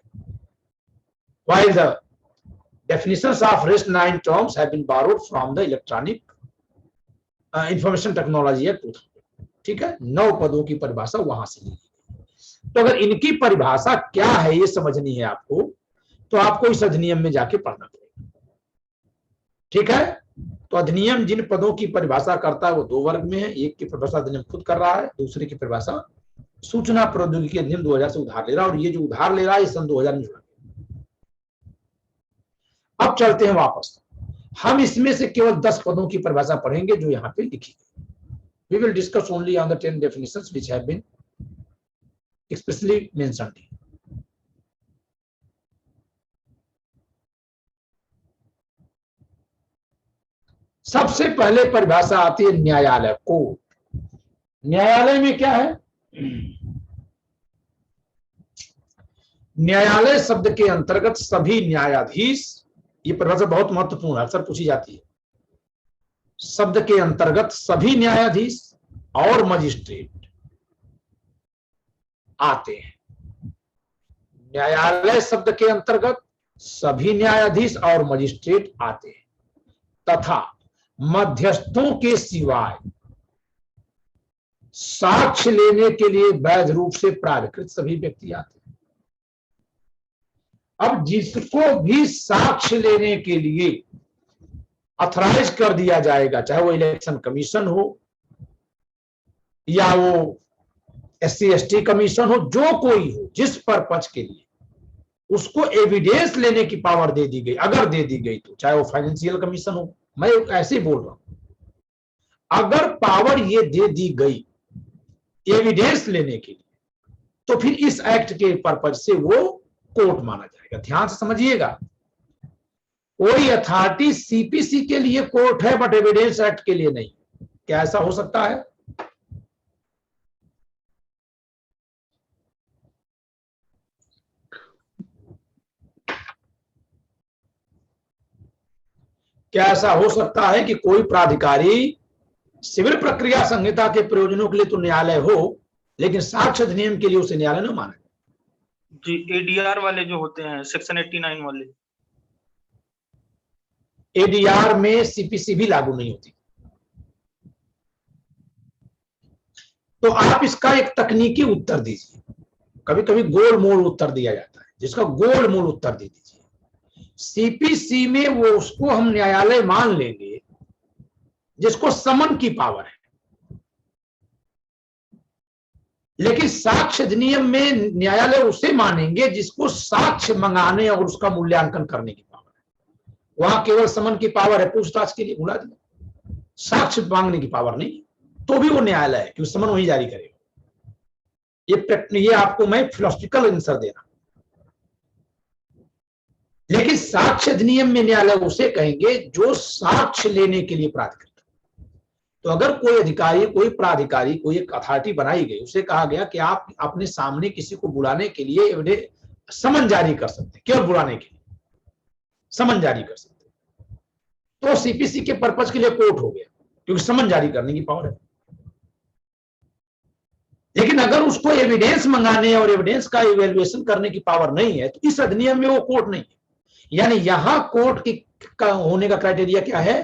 while the definitions of rest 9 terms have been borrowed from the Electronic Information Technology Act 2000। ठीक है, 9 पदों की परिभाषा वहां से ली गई। तो अगर इनकी परिभाषा क्या है ये समझनी है आपको, तो आपको इस अधिनियम में जाके पढ़ना पड़ेगा। ठीक है, तो अधिनियम जिन पदों की परिभाषा करता है वो 2 वर्ग में है। एक की परिभाषा अधिनियम खुद कर रहा है, दूसरे की परिभाषा सूचना प्रौद्योगिकी अधिनियम 2000 से उधार ले रहा है, और ये जो उधार ले रहा है सन 2000 में जुड़ा। अब चलते हैं वापस, हम इसमें से केवल 10 पदों की परिभाषा पढ़ेंगे जो यहां पे लिखी गई। We will discuss only on the 10 definitions which have been expressly mentioned here। सबसे पहले परिभाषा आती है न्यायालय, कोर्ट। न्यायालय में क्या है? न्यायालय शब्द के अंतर्गत सभी न्यायाधीश, ये परिभाषा बहुत महत्वपूर्ण है, अक्सर पूछी जाती है। शब्द के अंतर्गत सभी न्यायाधीश और मजिस्ट्रेट आते हैं। न्यायालय शब्द के अंतर्गत सभी न्यायाधीश और मजिस्ट्रेट आते हैं, तथा मध्यस्थों के सिवाय साक्ष्य लेने के लिए वैध रूप से प्राधिकृत सभी व्यक्ति आते हैं। अब जिसको भी साक्ष्य लेने के लिए अथराइज कर दिया जाएगा, चाहे वो इलेक्शन कमीशन हो या वो SC/ST कमीशन हो, जो कोई हो, जिस पर्पज के लिए उसको एविडेंस लेने की पावर दे दी गई, अगर दे दी गई तो, चाहे वो फाइनेंशियल कमीशन हो, मैं ऐसे ही बोल रहा हूं, अगर पावर ये दे दी गई एविडेंस लेने के लिए, तो फिर इस एक्ट के पर्पज से वो कोर्ट माना जाएगा। ध्यान से समझिएगा, कोई अथॉरिटी CPC के लिए कोर्ट है बट एविडेंस एक्ट के लिए नहीं। क्या ऐसा हो सकता है? क्या ऐसा हो सकता है कि कोई प्राधिकारी सिविल प्रक्रिया संहिता के प्रयोजनों के लिए तो न्यायालय हो, लेकिन साक्ष्य अधिनियम के लिए उसे न्यायालय न माने? जी, ADR वाले जो होते हैं, सेक्शन 89 वाले, ADR में CPC भी लागू नहीं होती। तो आप इसका एक तकनीकी उत्तर दीजिए। कभी कभी गोल मोल उत्तर दिया जाता है, जिसका गोल मोल उत्तर दे दीजिए। CPC में वो उसको हम न्यायालय मान लेंगे जिसको समन की पावर है, लेकिन साक्ष्य अधिनियम में न्यायालय उसे मानेंगे जिसको साक्ष्य मंगाने और उसका मूल्यांकन करने की पावर है। वहां केवल समन की पावर है, पूछताछ के लिए भुला दिया, साक्ष्य मांगने की पावर नहीं, तो भी वो न्यायालय है क्योंकि समन वही जारी करेगा। ये आपको मैं फिलोसफिकल आंसर दे रहा हूं। लेकिन साक्ष्य अधिनियम में न्यायालय उसे कहेंगे जो साक्ष्य लेने के लिए प्राधिकृत। तो अगर कोई अधिकारी, कोई प्राधिकारी, कोई एक अथॉरिटी बनाई गई, उसे कहा गया कि आप अपने सामने किसी को बुलाने के लिए समन जारी कर सकते हैं, केवल बुलाने के लिए समन जारी कर सकते हैं, तो CPC के पर्पज के लिए कोर्ट हो गया, क्योंकि समन जारी करने की पावर है। लेकिन अगर उसको एविडेंस मंगाने और एविडेंस का इवेल्युएशन करने की पावर नहीं है तो इस अधिनियम में वो कोर्ट नहीं है। यानी यहां कोर्ट की का होने का क्राइटेरिया क्या है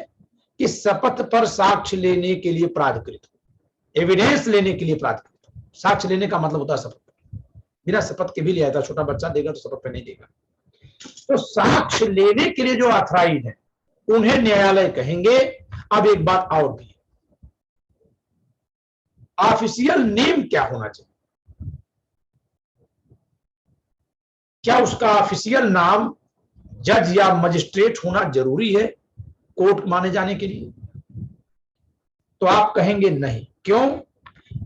कि शपथ पर साक्ष्य लेने के लिए प्राधिकृत हो, एविडेंस लेने के लिए प्राधिकृत हो। साक्ष्य लेने का मतलब होता है शपथ, बिना शपथ के भी लिया था, छोटा बच्चा देगा तो शपथ पे नहीं देगा। तो साक्ष्य लेने के लिए जो ऑथराइज है उन्हें न्यायालय कहेंगे। अब एक बात और भी, ऑफिशियल नेम क्या होना चाहिए? क्या उसका ऑफिशियल नाम जज या मजिस्ट्रेट होना जरूरी है कोर्ट माने जाने के लिए? तो आप कहेंगे नहीं। क्यों?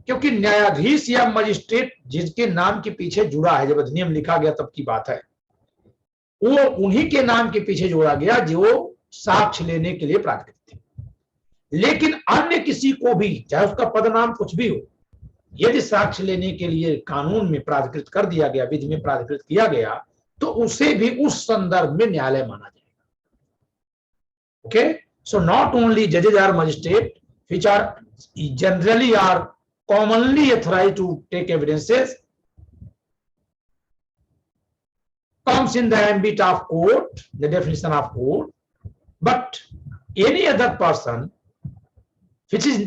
क्योंकि न्यायाधीश या मजिस्ट्रेट जिसके नाम के पीछे जुड़ा है, जब अधिनियम लिखा गया तब की बात है, वो उन्हीं के नाम के पीछे जोड़ा गया जो साक्ष्य लेने के लिए प्राधिकृत थे। लेकिन अन्य किसी को भी, चाहे उसका पदनाम कुछ भी हो, यदि साक्ष्य लेने के लिए कानून में प्राधिकृत कर दिया गया, विधि में प्राधिकृत किया गया, तो उसे भी उस संदर्भ में न्यायालय माना जाएगा। ओके, सो नॉट ओनली जजेज or magistrate which are generally or commonly authorized to take evidences comes in the ambit of court, the definition of court, but any other person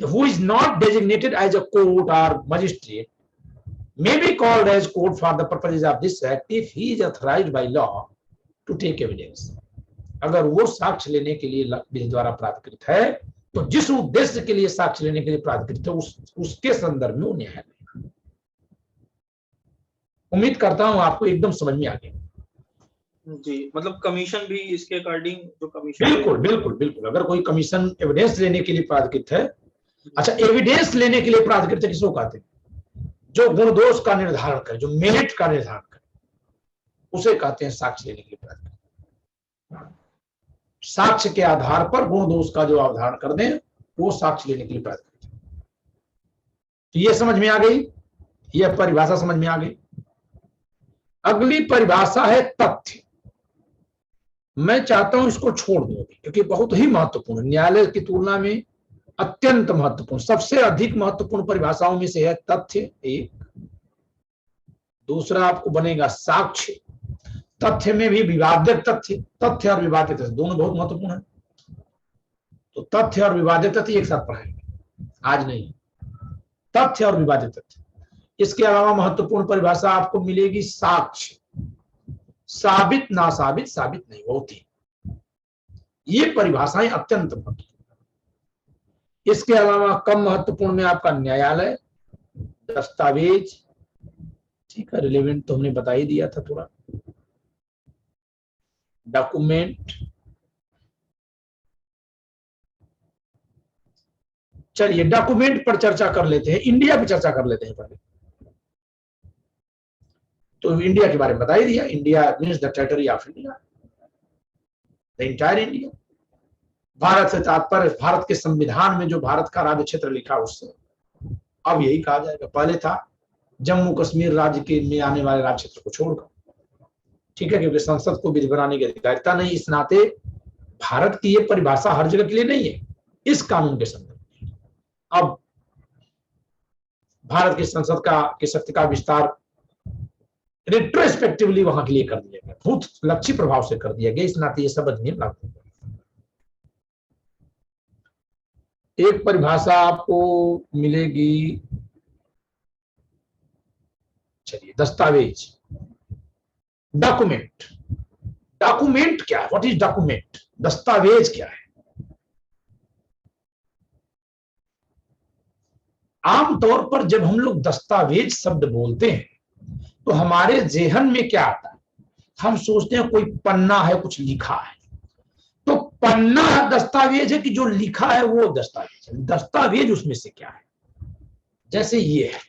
who is not designated as a court or magistrate may be called as court for the purposes of this act if he is authorized by law to take evidence. अगर वो साक्ष्य लेने के लिए विधि द्वारा प्राधिकृत है तो जिस उद्देश्य के लिए साक्ष्य लेने के लिए प्राधिकृत है उसके संदर्भ में वो न्यायालय। उम्मीद करता हूं आपको एकदम समझ में आ गया जी। मतलब कमीशन भी इसके अकॉर्डिंग जो कमीशन, बिल्कुल बिल्कुल बिल्कुल। अगर कोई कमीशन एविडेंस लेने के लिए प्राधिकृत है, अच्छा एविडेंस लेने के लिए प्राधिकृत किसको कहते हैं? जो गुण दोष का निर्धारण करे, जो मेरिट का निर्धारण करे, उसे कहते हैं साक्ष्य लेने के लिए प्राधिकृत। साक्ष्य के आधार पर गुण दोष का जो अवधारण कर दें वो साक्ष्य लेने के लिए प्राधिकृत। तो ये समझ में आ गई, यह परिभाषा समझ में आ गई। अगली परिभाषा है तथ्य। मैं चाहता हूं इसको छोड़ दो अभी, क्योंकि बहुत ही महत्वपूर्ण, न्यायालय की तुलना में अत्यंत महत्वपूर्ण, सबसे अधिक महत्वपूर्ण परिभाषाओं में से है तथ्य एक। दूसरा आपको बनेगा साक्ष्य। तथ्य में भी विवाद्य तथ्य, तथ्य और विवाद्य तथ्य दोनों बहुत महत्वपूर्ण है। तो तथ्य और विवाद्य तथ्य एक साथ पढ़ाएंगे, आज नहीं। तथ्य और विवाद्य तथ्य। इसके अलावा महत्वपूर्ण परिभाषा आपको मिलेगी साक्ष्य, साबित ना साबित, साबित नहीं होती। ये परिभाषाएं अत्यंत महत्वपूर्ण। इसके अलावा कम महत्वपूर्ण में आपका न्यायालय, दस्तावेज, ठीक है, रिलेवेंट तो हमने बता ही दिया था थोड़ा, डॉक्यूमेंट। चलिए डॉक्यूमेंट पर चर्चा कर लेते हैं, इंडिया पे चर्चा कर लेते हैं पहले। तो इंडिया के बारे में बता ही दिया, India means the territory of India, the entire India. Bharat से तात्पर्य भारत के संविधान में जो भारत का राज्य क्षेत्र लिखा उससे, अब यही कहा जाएगा। पहले था जम्मू कश्मीर राज्य के में आने वाले राज्य क्षेत्र को छोड़कर, ठीक है, क्योंकि संसद को विधि बनाने की अधिकारिता नहीं। इस नाते भारत की ये परिभाषा हर जगह के लिए नहीं है, इस कानून के संदर्भ में। अब भारत की संसद की शक्ति का विस्तार रिट्रोस्पेक्टिवली वहां के लिए कर दिया गया, भूत लक्षी प्रभाव से कर दिया गया। इस नाते ये सब अधिनियम लागू होगा। एक परिभाषा आपको मिलेगी, चलिए दस्तावेज, डॉक्यूमेंट। डॉक्यूमेंट क्या है? What is document? दस्तावेज क्या है? आमतौर पर जब हम लोग दस्तावेज शब्द बोलते हैं तो हमारे जेहन में क्या आता है? हम सोचते हैं कोई पन्ना है, कुछ लिखा है। तो पन्ना दस्तावेज है कि जो लिखा है वो दस्तावेज है? दस्तावेज उसमें से क्या है? जैसे ये है,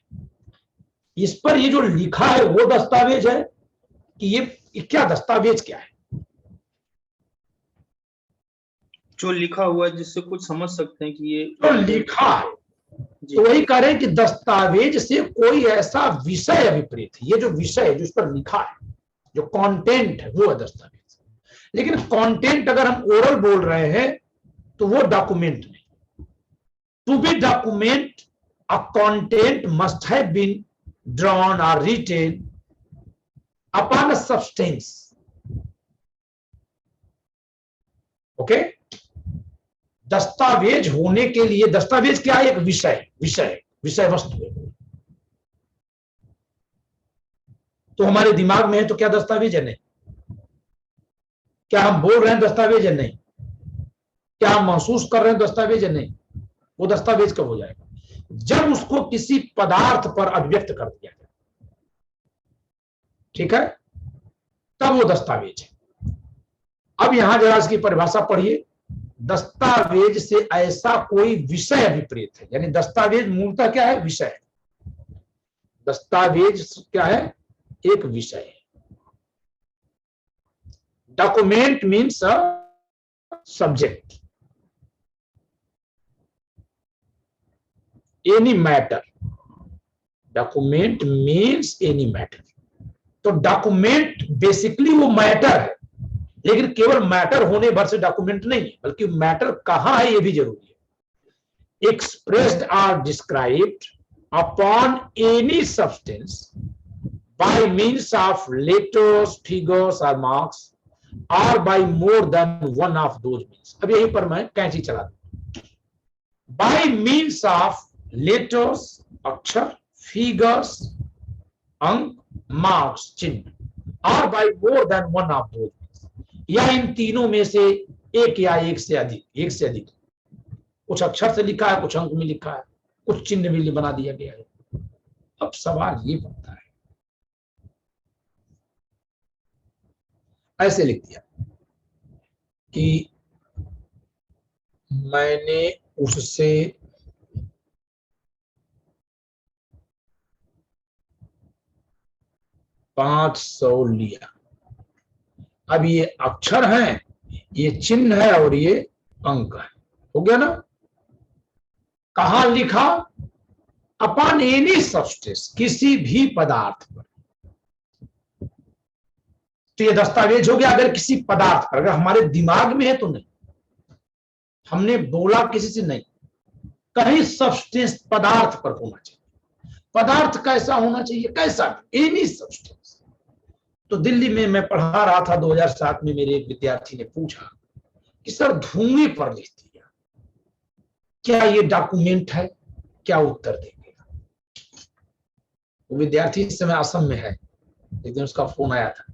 इस पर ये जो लिखा है वो दस्तावेज है कि ये क्या दस्तावेज क्या है? जो लिखा हुआ है जिससे कुछ समझ सकते हैं कि ये जो लिखा है। तो वही कह रहे हैं कि दस्तावेज से कोई ऐसा विषय अभिप्रेत है। ये जो विषय है, जो उस पर लिखा है, जो कंटेंट है, वो है दस्तावेज। लेकिन कंटेंट अगर हम ओरल बोल रहे हैं तो वो डॉक्यूमेंट नहीं। To be document a content must have been drawn or written upon a substance. Okay, दस्तावेज होने के लिए, दस्तावेज क्या है? एक विषय वस्तु है। तो हमारे दिमाग में है तो क्या दस्तावेज है? नहीं। क्या हम बोल रहे हैं दस्तावेज है? नहीं। क्या हम महसूस कर रहे हैं दस्तावेज है? नहीं। वो दस्तावेज कब हो जाएगा? जब उसको किसी पदार्थ पर अभिव्यक्त कर दिया जाए, ठीक है, तब वो दस्तावेज है। अब यहां जरा इसकी परिभाषा पढ़िए। दस्तावेज से ऐसा कोई विषय अभिप्रेत है, यानी दस्तावेज मूलतः क्या है? विषय है। दस्तावेज क्या है? एक विषय है। Document means a subject, any matter. Document means any matter. तो डॉक्यूमेंट बेसिकली वो मैटर है, लेकिन केवल मैटर होने भर से डॉक्यूमेंट नहीं है, बल्कि मैटर कहां है ये भी जरूरी है। Expressed or described upon any substance by means of letters, figures or marks, or by more than one of those means. अब यहीं पर मैं कैंची चला दूं। बाय मीन्स ऑफ लेटर्स, अक्षर, फिगर्स, अंक, मार्क्स, चिन्ह, or by more than one of those, या इन तीनों में से एक या एक से अधिक। कुछ अक्षर से लिखा है, कुछ अंक में लिखा है, कुछ चिन्ह में बना दिया गया है। अब सवाल ये बनता है, ऐसे लिख दिया कि मैंने उससे $500 लिया। अब ये अक्षर हैं, ये चिन्ह है और ये अंक है। हो गया ना? कहां लिखा? अपॉन एनी सब्सटेंस, किसी भी पदार्थ पर। तो ये दस्तावेज हो गया अगर किसी पदार्थ पर। अगर हमारे दिमाग में है तो नहीं, हमने बोला किसी से नहीं, कहीं सब्सटेंस पदार्थ पर होना चाहिए। पदार्थ कैसा होना चाहिए? कैसा? Any substance. तो दिल्ली में मैं पढ़ा रहा था 2007 में, मेरे एक विद्यार्थी ने पूछा कि सर धुएं पर लिख दिया, क्या ये डॉक्यूमेंट है? क्या उत्तर देंगे? वो विद्यार्थी इस समय असम में है, एक दिन उसका फोन आया था,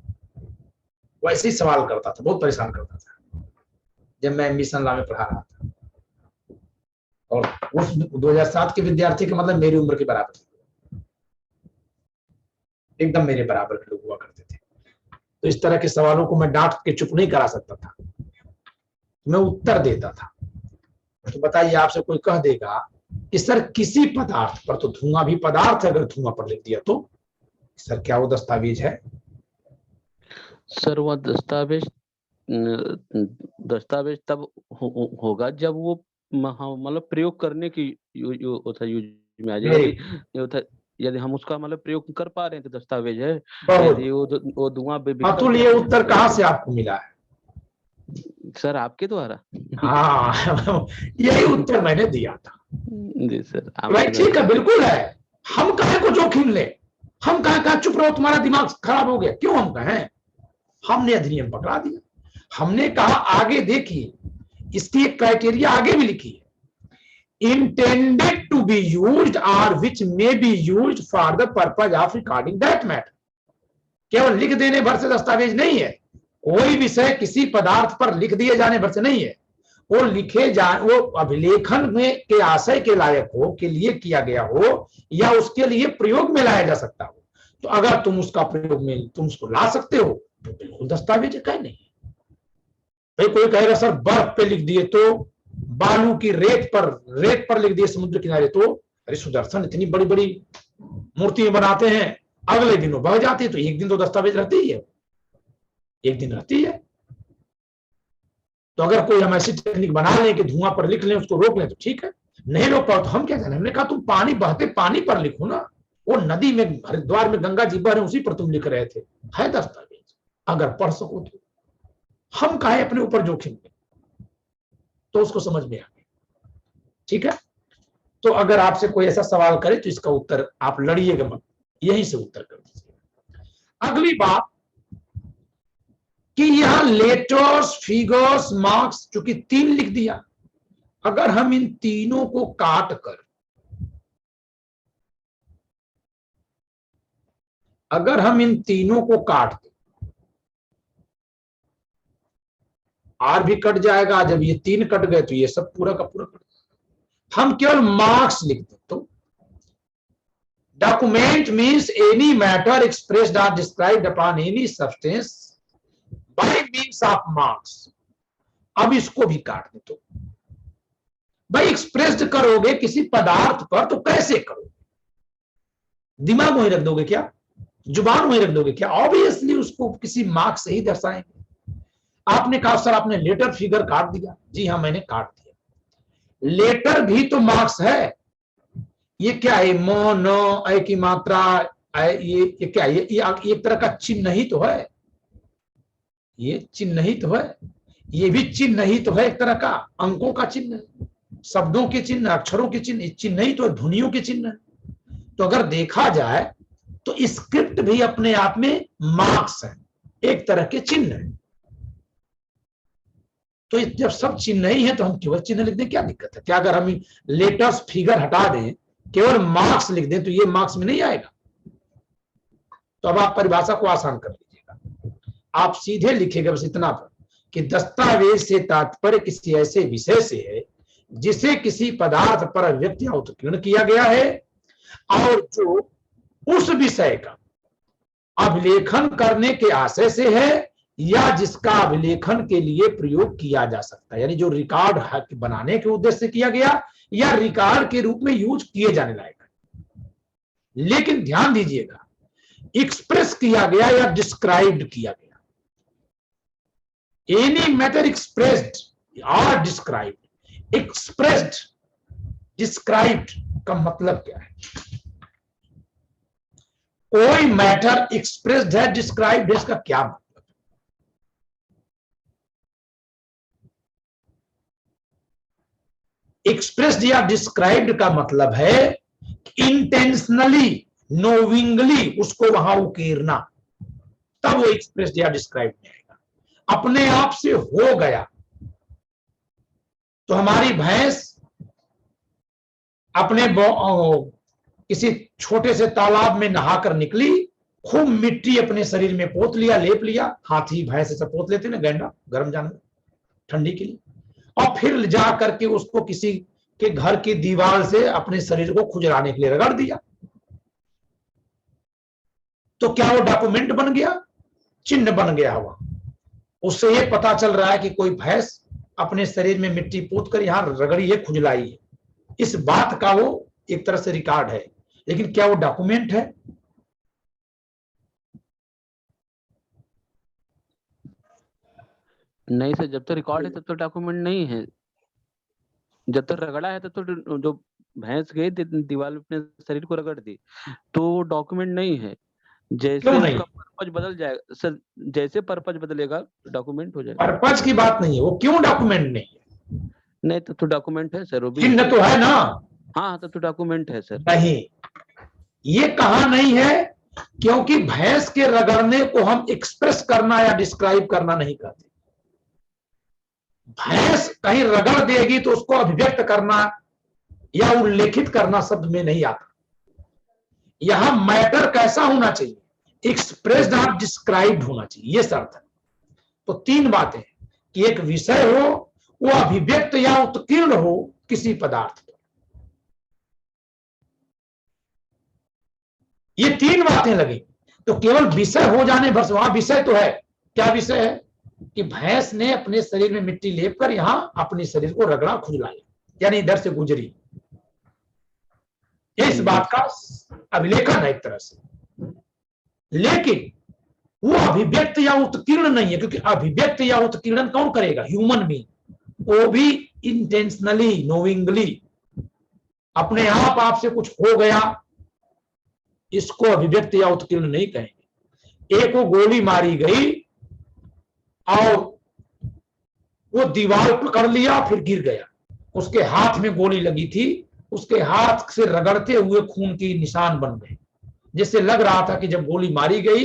वो ऐसे ही सवाल करता था, बहुत परेशान करता था जब मैं मिशन लॉ में पढ़ा रहा था। और उस 2007 के विद्यार्थी के मतलब मेरी उम्र के बराबर, एकदम मेरे बराबर के लोग हुआ करते थे। तो इस तरह के सवालों को मैं डांट के चुप नहीं करा सकता था, मैं उत्तर देता था। तो बताइए, आपसे कोई कह देगा कि सर किसी पदार्थ पर, तो धुआं भी पदार्थ है, अगर धुआं पर लिख दिया तो सर क्या वो दस्तावेज है? सर वह दस्तावेज तब होगा जब वो मतलब प्रयोग करने की यूज में आ जाए। यदि हम उसका मतलब प्रयोग कर पा रहे हैं तो दस्तावेज है। यदि वो धुआं अतुल, ये उत्तर कहाँ से आपको मिला है? सर आपके द्वारा। हाँ यही उत्तर मैंने दिया था। जी सर। भाई ठीक है, बिल्कुल है। हम काहे को जोखिम ले? हम कहा चुप रहो, तुम्हारा दिमाग खराब हो गया? क्यों हम कहें? हमने अधिनियम पकड़ा दिया। हमने कहा आगे देखिए, इसकी एक क्राइटेरिया आगे भी लिखी है, इंटेंडेड टू बी यूज्ड और which may be used for the purpose of recording that matter. केवल लिख देने भर से दस्तावेज नहीं है। कोई विषय किसी पदार्थ पर लिख दिए जाने भर से नहीं है। वो वो अभिलेखन में के आशय के लायक हो, के लिए किया गया हो, या उसके लिए प्रयोग में लाया जा सकता हो। तो अगर तुम उसका प्रयोग में तुम उसको ला सकते हो तो बिल्कुल दस्तावेज है, नहीं। भाई कोई कहेगा सर बर्फ पे लिख दिए, तो बालू की रेत पर लिख दिए समुद्र किनारे, तो अरे सुदर्शन इतनी बड़ी बड़ी मूर्तियां बनाते हैं, अगले दिन वो बह जाती है, तो एक दिन तो दस्तावेज रहती ही है, एक दिन रहती है। तो अगर कोई हम ऐसी टेक्निक बना लें कि धुआं पर लिख लें, उसको रोक लें, तो ठीक है। नहीं रोक पाओ तो हम क्या करें? हमने कहा तुम पानी बहते पानी पर लिखो ना। वो नदी में, हरिद्वार में गंगा जी बह रहे, उसी पर तुम लिख रहे थे, है दस्तावेज, अगर पढ़ सको तो। हम काहे अपने ऊपर जोखिम में? तो उसको समझ में आ गया, ठीक है। तो अगर आपसे कोई ऐसा सवाल करे तो इसका उत्तर आप लड़िएगा मत, यहीं से उत्तर कर दीजिए। अगली बात कि यहां लेटर्स, फिगर्स, मार्क्स चूंकि 3 लिख दिया, अगर हम इन तीनों को काट कर, अगर हम इन तीनों को काट दें, आर भी कट जाएगा, जब ये 3 कट गए तो ये सब पूरा का पूरा कट जाएगा। हम केवल मार्क्स लिख दें तो document means any matter expressed और described upon any substance by means of marks. अब इसको भी काट दे तो भाई एक्सप्रेस्ड करोगे किसी पदार्थ पर तो कैसे करोगे? दिमाग वहीं रख दोगे क्या? जुबान वहीं रख दोगे क्या? ऑब्वियसली उसको किसी मार्क्स से ही दर्शाएंगे। आपने कहा सर आपने लेटर फिगर काट दिया। जी हाँ मैंने काट दिया। लेटर भी तो मार्क्स है। ये क्या है? म न ऐ की मात्रा, ये क्या है? ये एक तरह का चिन्ह ही तो है। ये चिन्ह ही तो है। ये भी चिन्ह ही तो है, एक तरह का अंकों का चिन्ह, शब्दों के चिन्ह, अक्षरों के चिन्ह। चिन्ह ही तो है, ध्वनियों के चिन्ह। तो अगर देखा जाए तो स्क्रिप्ट भी अपने आप में मार्क्स है, एक तरह के चिन्ह है। तो जब सब चिन्ह ही है तो हम केवल चिन्ह लिख दें, क्या दिक्कत है? क्या अगर हम लेटर्स फिगर हटा दें, केवल मार्क्स लिख दें, तो ये मार्क्स में नहीं आएगा? तो अब आप परिभाषा को आसान कर लीजिएगा। आप सीधे लिखेगा बस इतना पर कि दस्तावेज से तात्पर्य किसी ऐसे विषय से है जिसे किसी पदार्थ पर अभिव्यक्त या उत्कीर्ण किया गया है और जो उस विषय का अभिलेखन करने के आशय से है या जिसका अभिलेखन के लिए प्रयोग किया जा सकता है, यानी जो रिकॉर्ड बनाने के उद्देश्य से किया गया या रिकॉर्ड के रूप में यूज किए जाने लायक है। लेकिन ध्यान दीजिएगा, एक्सप्रेस किया गया या डिस्क्राइब्ड किया गया। एनी मैटर एक्सप्रेस्ड और डिस्क्राइब्ड। एक्सप्रेस्ड, डिस्क्राइब्ड का मतलब क्या है? कोई मैटर एक्सप्रेस्ड है, डिस्क्राइब्ड है, इसका क्या मतलब? एक्सप्रेस्ड या डिस्क्राइब्ड का मतलब है इंटेंशनली, नोविंगली उसको वहां उकेरना, तब वो एक्सप्रेस्ड या डिस्क्राइब्ड में आएगा। अपने आप से हो गया तो हमारी भैंस अपने किसी छोटे से तालाब में नहाकर निकली, खूब मिट्टी अपने शरीर में पोत लिया, लेप लिया। हाथी भैंस ऐसा पोत लेते ना, गैंडा, गर्म जानवर, ठंडी के लिए। और फिर जा करके उसको किसी के घर की दीवार से अपने शरीर को खुजलाने के लिए रगड़ दिया। तो क्या वो डॉक्यूमेंट बन गया? चिन्ह बन गया हुआ। उससे ये पता चल रहा है कि कोई भैंस अपने शरीर में मिट्टी पोत कर यहां रगड़ी है, खुजलाई है। इस बात का वो एक तरह से रिकॉर्ड है, लेकिन क्या वो डॉक्यूमेंट है? नहीं सर, जब तक रिकॉर्ड है तब तक डॉक्यूमेंट नहीं है। जब तक रगड़ा है तब तो जो भैंस गई दीवार में अपने शरीर को रगड़ दी, तो डॉक्यूमेंट नहीं है। जैसे उसका पर्पज बदल जाएगा सर, जैसे पर्पज बदलेगा डॉक्यूमेंट हो जाएगा। पर्पज की बात नहीं है, वो क्यों डॉक्यूमेंट नहीं है? नहीं तो डॉक्यूमेंट है सर, वो भी चिन्ह तो है ना। हाँ तो डॉक्यूमेंट है सर। नहीं, ये कहा नहीं है, क्योंकि भैंस के रगड़ने को हम एक्सप्रेस करना या डिस्क्राइब करना नहीं कहते। भैंस कहीं रगड़ देगी तो उसको अभिव्यक्त करना या उल्लेखित करना शब्द में नहीं आता। यहां मैटर कैसा होना चाहिए? एक्सप्रेस्ड और डिस्क्राइब्ड होना चाहिए, ये शर्त है। तो 3 बातें हैं कि एक विषय हो, वो अभिव्यक्त या उत्कीर्ण हो किसी पदार्थ पर। ये 3 बातें लगी तो केवल विषय हो जाने भर से, वहां विषय तो है। क्या विषय है? कि भैंस ने अपने शरीर में मिट्टी लेपकर यहां अपने शरीर को रगड़ा, खुजलाया, यानी इधर से गुजरी। इस बात का अभिलेखन है एक तरह से, लेकिन वो अभिव्यक्त या उत्कीर्ण नहीं है, क्योंकि अभिव्यक्त या उत्कीर्ण कौन करेगा? ह्यूमन बीइंग, वो भी इंटेंशनली, नोविंगली, अपने आप से कुछ हो गया, इसको अभिव्यक्त या उत्कीर्ण नहीं कहेंगे। एक को गोली मारी गई और वो दीवार पकड़ लिया फिर गिर गया, उसके हाथ में गोली लगी थी, उसके हाथ से रगड़ते हुए खून की निशान बन गए, जिससे लग रहा था कि जब गोली मारी गई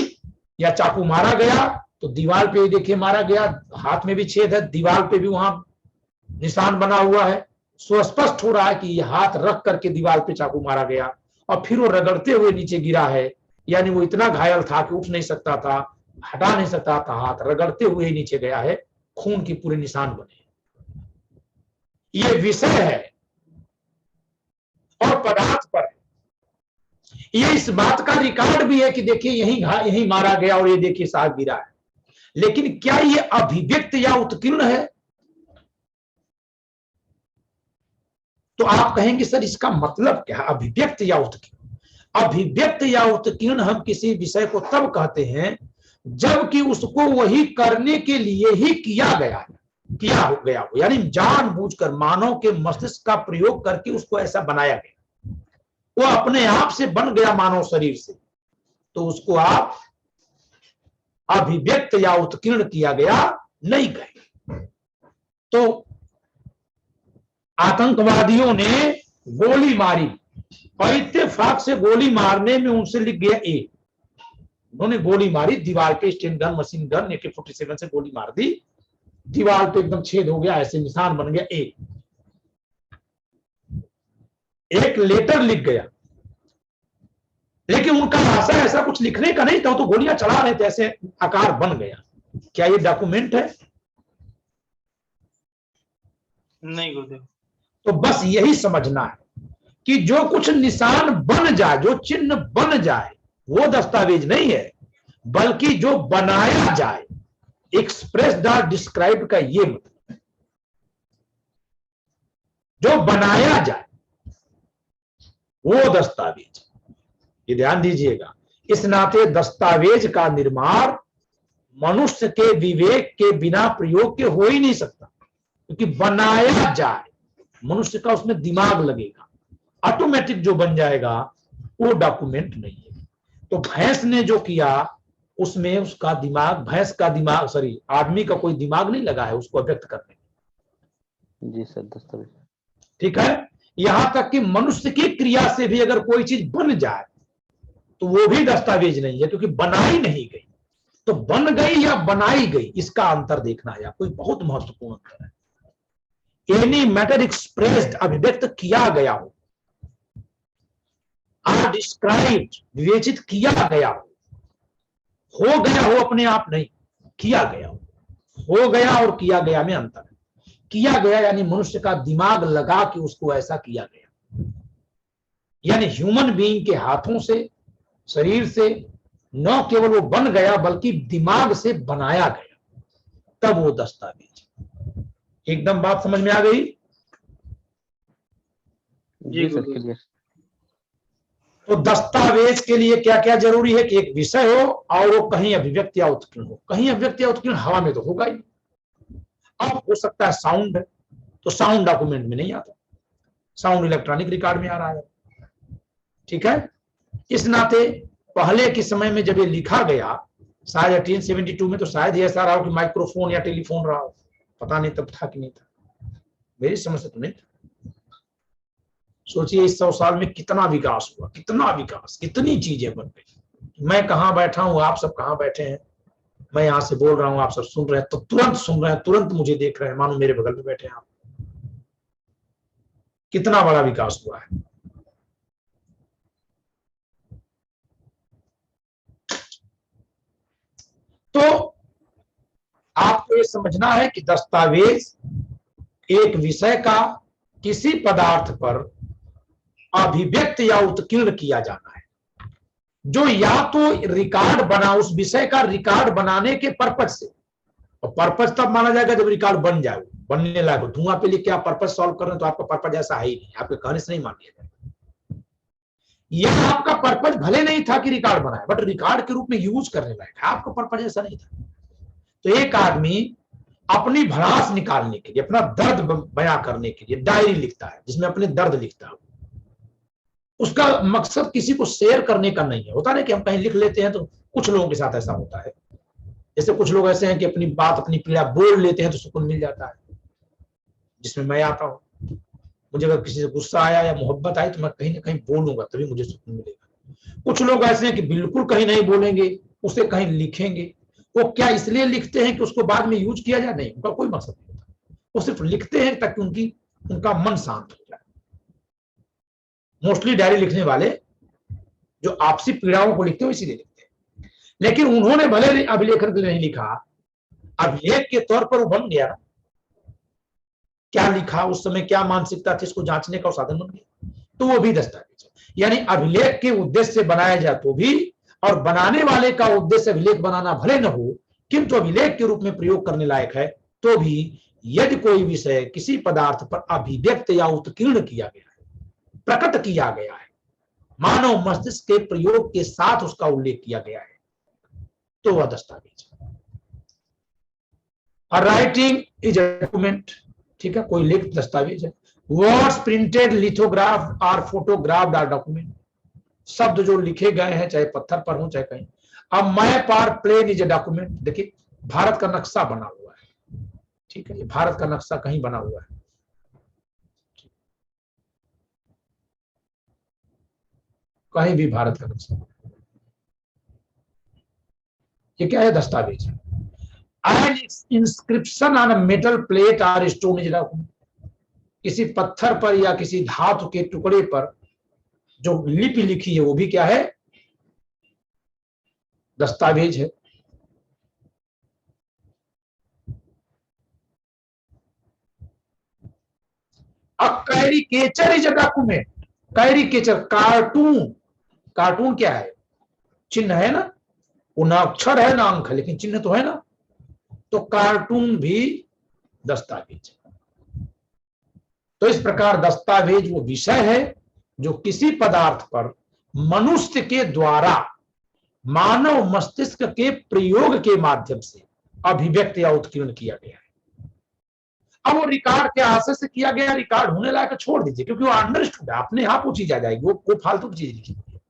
या चाकू मारा गया तो दीवार पे देखिए मारा गया, हाथ में भी छेद है, दीवार पे भी वहां निशान बना हुआ है। सो स्पष्ट हो रहा है कि यह हाथ रख करके दीवार पे चाकू मारा गया और फिर वो रगड़ते हुए नीचे गिरा है, यानी वो इतना घायल था कि उठ नहीं सकता था, हटा नहीं सकता था, हाथ रगड़ते हुए ही नीचे गया है, खून की पूरे निशान बने। ये विषय है और पदार्थ पर है। ये इस बात का रिकॉर्ड भी है कि देखिए यही मारा गया और ये देखिए साहब गिरा है, लेकिन क्या ये अभिव्यक्त या उत्कीर्ण है? तो आप कहेंगे सर इसका मतलब क्या है अभिव्यक्त या उत्कीर्ण? अभिव्यक्त या उत्कीर्ण हम किसी विषय को तब कहते हैं जबकि उसको वही करने के लिए ही किया गया हो, यानी जानबूझकर मानव के मस्तिष्क का प्रयोग करके उसको ऐसा बनाया गया, वो अपने आप से बन गया मानव शरीर से, तो उसको आप अभिव्यक्त या उत्कीर्ण किया गया नहीं कहे। तो आतंकवादियों ने गोली मारी और इत्तेफाक से गोली मारने में उनसे लिख गया ए। उन्होंने गोली मारी, दीवार पे Sten gun, machine gun, AK-47 से गोली मार दी, दीवार पे एकदम छेद हो गया, ऐसे निशान बन गया ए। एक लेटर लिख गया, लेकिन उनका भाषा ऐसा कुछ लिखने का नहीं था, तो गोलियां चला रहे थे, ऐसे आकार बन गया। क्या ये डॉक्यूमेंट है? नहीं गुरुदेव। तो बस यही समझना है कि जो कुछ निशान बन जाए, जो चिन्ह बन जाए, वो दस्तावेज नहीं है, बल्कि जो बनाया जाए, एक्सप्रेस्ड और डिस्क्राइब्ड का ये मतलब है, जो बनाया जाए वो दस्तावेज। ये ध्यान दीजिएगा, इस नाते दस्तावेज का निर्माण मनुष्य के विवेक के बिना प्रयोग के हो ही नहीं सकता, क्योंकि बनाया जाए, मनुष्य का उसमें दिमाग लगेगा, ऑटोमेटिक जो बन जाएगा वो डॉक्यूमेंट नहीं है। तो भैंस ने जो किया उसमें उसका दिमाग, भैंस का दिमाग, सॉरी आदमी का कोई दिमाग नहीं लगा है उसको व्यक्त करने में। जी सर, दस्तावेज। ठीक है, यहां तक कि मनुष्य की क्रिया से भी अगर कोई चीज बन जाए तो वो भी दस्तावेज नहीं है, क्योंकि बनाई नहीं गई। तो बन गई या बनाई गई, इसका अंतर देखना है, कोई बहुत महत्वपूर्ण अंतर है। एनी मैटर एक्सप्रेस्ड, अभिव्यक्त किया गया हो, डिस्क्राइब्ड, विवेचित किया गया हो गया हो, अपने आप नहीं, किया गया हो गया और किया गया में अंतर है। किया गया यानी मनुष्य का दिमाग लगा कि उसको ऐसा किया गया, यानी ह्यूमन बीइंग के हाथों से, शरीर से न केवल वो बन गया बल्कि दिमाग से बनाया गया, तब वो दस्तावेज। एकदम बात समझ में आ गई? जी सर, क्लियर। तो दस्तावेज के लिए क्या क्या जरूरी है कि एक विषय हो और वो कहीं अभिव्यक्त या उत्कीर्ण हो। कहीं अभिव्यक्त या उत्कीर्ण हवा में तो होगा ही। अब हो सकता है साउंड है, तो साउंड डॉक्यूमेंट में नहीं आता, साउंड इलेक्ट्रॉनिक रिकॉर्ड में आ रहा है। ठीक है, इस नाते पहले के समय में जब ये लिखा गया, शायद 1872 में, तो शायद ऐसा रहा हो कि माइक्रोफोन या टेलीफोन रहा हो, पता नहीं तब था कि नहीं था, मेरी समझ से तो नहीं था। सोचिए इस 100 साल में कितना विकास हुआ, कितना विकास, कितनी चीजें बन गई। मैं कहां बैठा हूं, आप सब कहां बैठे हैं, मैं यहां से बोल रहा हूं, आप सब सुन रहे हैं, तो तुरंत सुन रहे हैं, तुरंत मुझे देख रहे हैं, मानो मेरे बगल में बैठे हैं आप। कितना बड़ा विकास हुआ है। तो आपको ये समझना है कि दस्तावेज एक विषय का किसी पदार्थ पर अभिव्यक्त या उत्कीर्ण किया जाना है, जो या तो रिकॉर्ड बना, उस विषय का रिकॉर्ड बनाने के पर्पज से, और पर्पज तब माना जाएगा जब रिकॉर्ड बन जाए, बनने लायक हो। धुआं पे लिख के आप पर्पज सॉल्व कर रहे हैं तो आपका पर्पज ऐसा है ही नहीं, आपके कहने से नहीं मान लिया जाएगा। यह आपका पर्पज भले नहीं था कि रिकॉर्ड बनाए, बट रिकॉर्ड के रूप में यूज करने लायक है, आपका पर्पज ऐसा नहीं था। तो एक आदमी अपनी भड़ास निकालने के लिए, अपना दर्द बयां करने के लिए डायरी लिखता है, जिसमें अपने दर्द लिखता है। उसका मकसद किसी को शेयर करने का नहीं है। होता है कि हम कहीं लिख लेते हैं, तो कुछ लोगों के साथ ऐसा होता है, जैसे कुछ लोग ऐसे हैं कि अपनी बात, अपनी पीड़ा बोल लेते हैं तो सुकून मिल जाता है, जिसमें मैं आता हूं। मुझे अगर किसी से गुस्सा आया या मोहब्बत आई तो मैं कहीं ना कहीं बोलूंगा, तभी मुझे सुकून मिलेगा। कुछ लोग ऐसे हैं कि बिल्कुल कहीं नहीं बोलेंगे, उसे कहीं लिखेंगे। वो क्या इसलिए लिखते हैं कि उसको बाद में यूज किया जाए? नहीं, उनका कोई मकसद नहीं होता। वो सिर्फ लिखते हैं ताकि उनका मन शांत हो जाए। मोस्टली डायरी लिखने वाले जो आपसी पीड़ाओं को लिखते हो इसीलिए लिखते हैं। लेकिन उन्होंने भले अभिलेखन के लिए नहीं लिखा, अभिलेख के तौर पर वो बन गया। क्या लिखा, उस समय क्या मानसिकता थी, इसको जांचने का साधन बन गया, तो वो भी दस्तावेज है। यानी अभिलेख के उद्देश्य से बनाया जाए तो भी, और बनाने वाले का उद्देश्य अभिलेख बनाना भले न हो, किंतु अभिलेख के रूप में प्रयोग करने लायक है, तो भी यदि कोई विषय किसी पदार्थ पर अभिव्यक्त या उत्कीर्ण किया गया है, प्रकट किया गया है, मानव मस्तिष्क के प्रयोग के साथ उसका उल्लेख किया गया है, तो वह दस्तावेज है। राइटिंग इज ए डॉक्यूमेंट, ठीक है, कोई लिखित दस्तावेज है। वर्ड्स प्रिंटेड, लिथोग्राफ और फोटोग्राफ्ड आर डॉक्यूमेंट, शब्द जो लिखे गए हैं चाहे पत्थर पर हो चाहे कहीं। अब मैप और प्लेन इज ए डॉक्यूमेंट। देखिए भारत का नक्शा बना हुआ है, ठीक है, ये भारत का नक्शा कहीं बना हुआ है, कहीं भी भारत का नक्शा, ये क्या है? दस्तावेज है। An inscription on a metal plate or stone is document, किसी पत्थर पर या किसी धातु के टुकड़े पर जो लिपि लिखी है वो भी क्या है? दस्तावेज है। अब caricature is a document. Caricature, cartoon, cartoon क्या है? चिन्ह है ना, वो ना अक्षर है ना अंक है, लेकिन चिन्ह तो है ना, तो कार्टून भी दस्तावेज है। तो इस प्रकार दस्तावेज वो विषय है जो किसी पदार्थ पर मनुष्य के द्वारा मानव मस्तिष्क के प्रयोग के माध्यम से अभिव्यक्त या उत्कीर्ण किया गया है। अब वो रिकॉर्ड के आशय से किया गया, रिकॉर्ड होने लायक छोड़ दीजिए, क्योंकि वो अंडरस्टूड है, अपने आप वो चीज आ जाएगी। वो फालतू की चीज लिखी है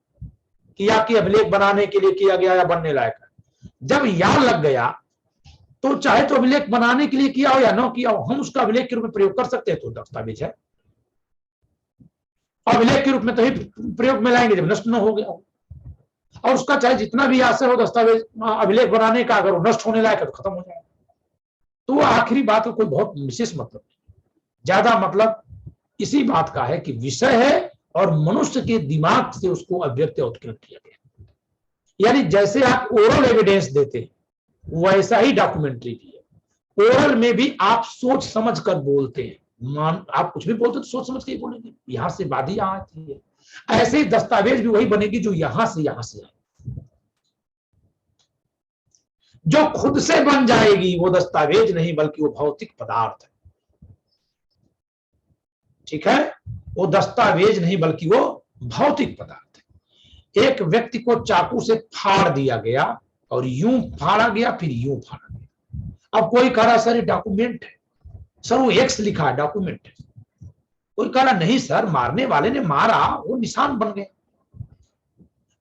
कि आपकी अभिलेख बनाने के लिए किया गया या बनने लायक है। जब याद लग गया तो चाहे तो अभिलेख बनाने के लिए किया हो या न किया हो, हम उसका अभिलेख के रूप में प्रयोग कर सकते हैं, तो दस्तावेज है। अभिलेख के रूप में तो ही प्रयोग में लाएंगे जब नष्ट न हो गया हो, और उसका चाहे जितना भी आशय हो दस्तावेज अभिलेख बनाने का, अगर वो नष्ट होने लायक है तो खत्म हो जाएगा। तो वो आखिरी बात का कोई बहुत विशेष मतलब नहीं, ज्यादा मतलब इसी बात का है कि विषय है और मनुष्य के दिमाग से उसको अभिव्यक्त उत्कीर्ण किया गया। यानी जैसे आप ओरल एविडेंस देते हैं वैसा ही डॉक्यूमेंट्री भी है। ओरल में भी आप सोच समझ कर बोलते हैं, आप कुछ भी बोलते तो सोच समझ के ही बोलेंगे, यहां से बात ही यहां आती है। ऐसे ही दस्तावेज भी वही बनेगी जो यहां से आए, जो खुद से बन जाएगी वो दस्तावेज नहीं बल्कि वो भौतिक पदार्थ है, ठीक है, वो दस्तावेज नहीं बल्कि वो भौतिक पदार्थ है। एक व्यक्ति को चाकू से फाड़ दिया गया और यूं फाड़ा गया फिर यूं फाड़ा गया। अब कोई कह रहा सर ये डॉक्यूमेंट है, सर वो एक्स लिखा है डॉक्यूमेंट है। कोई कह रहा नहीं सर मारने वाले ने मारा, वो निशान बन गया।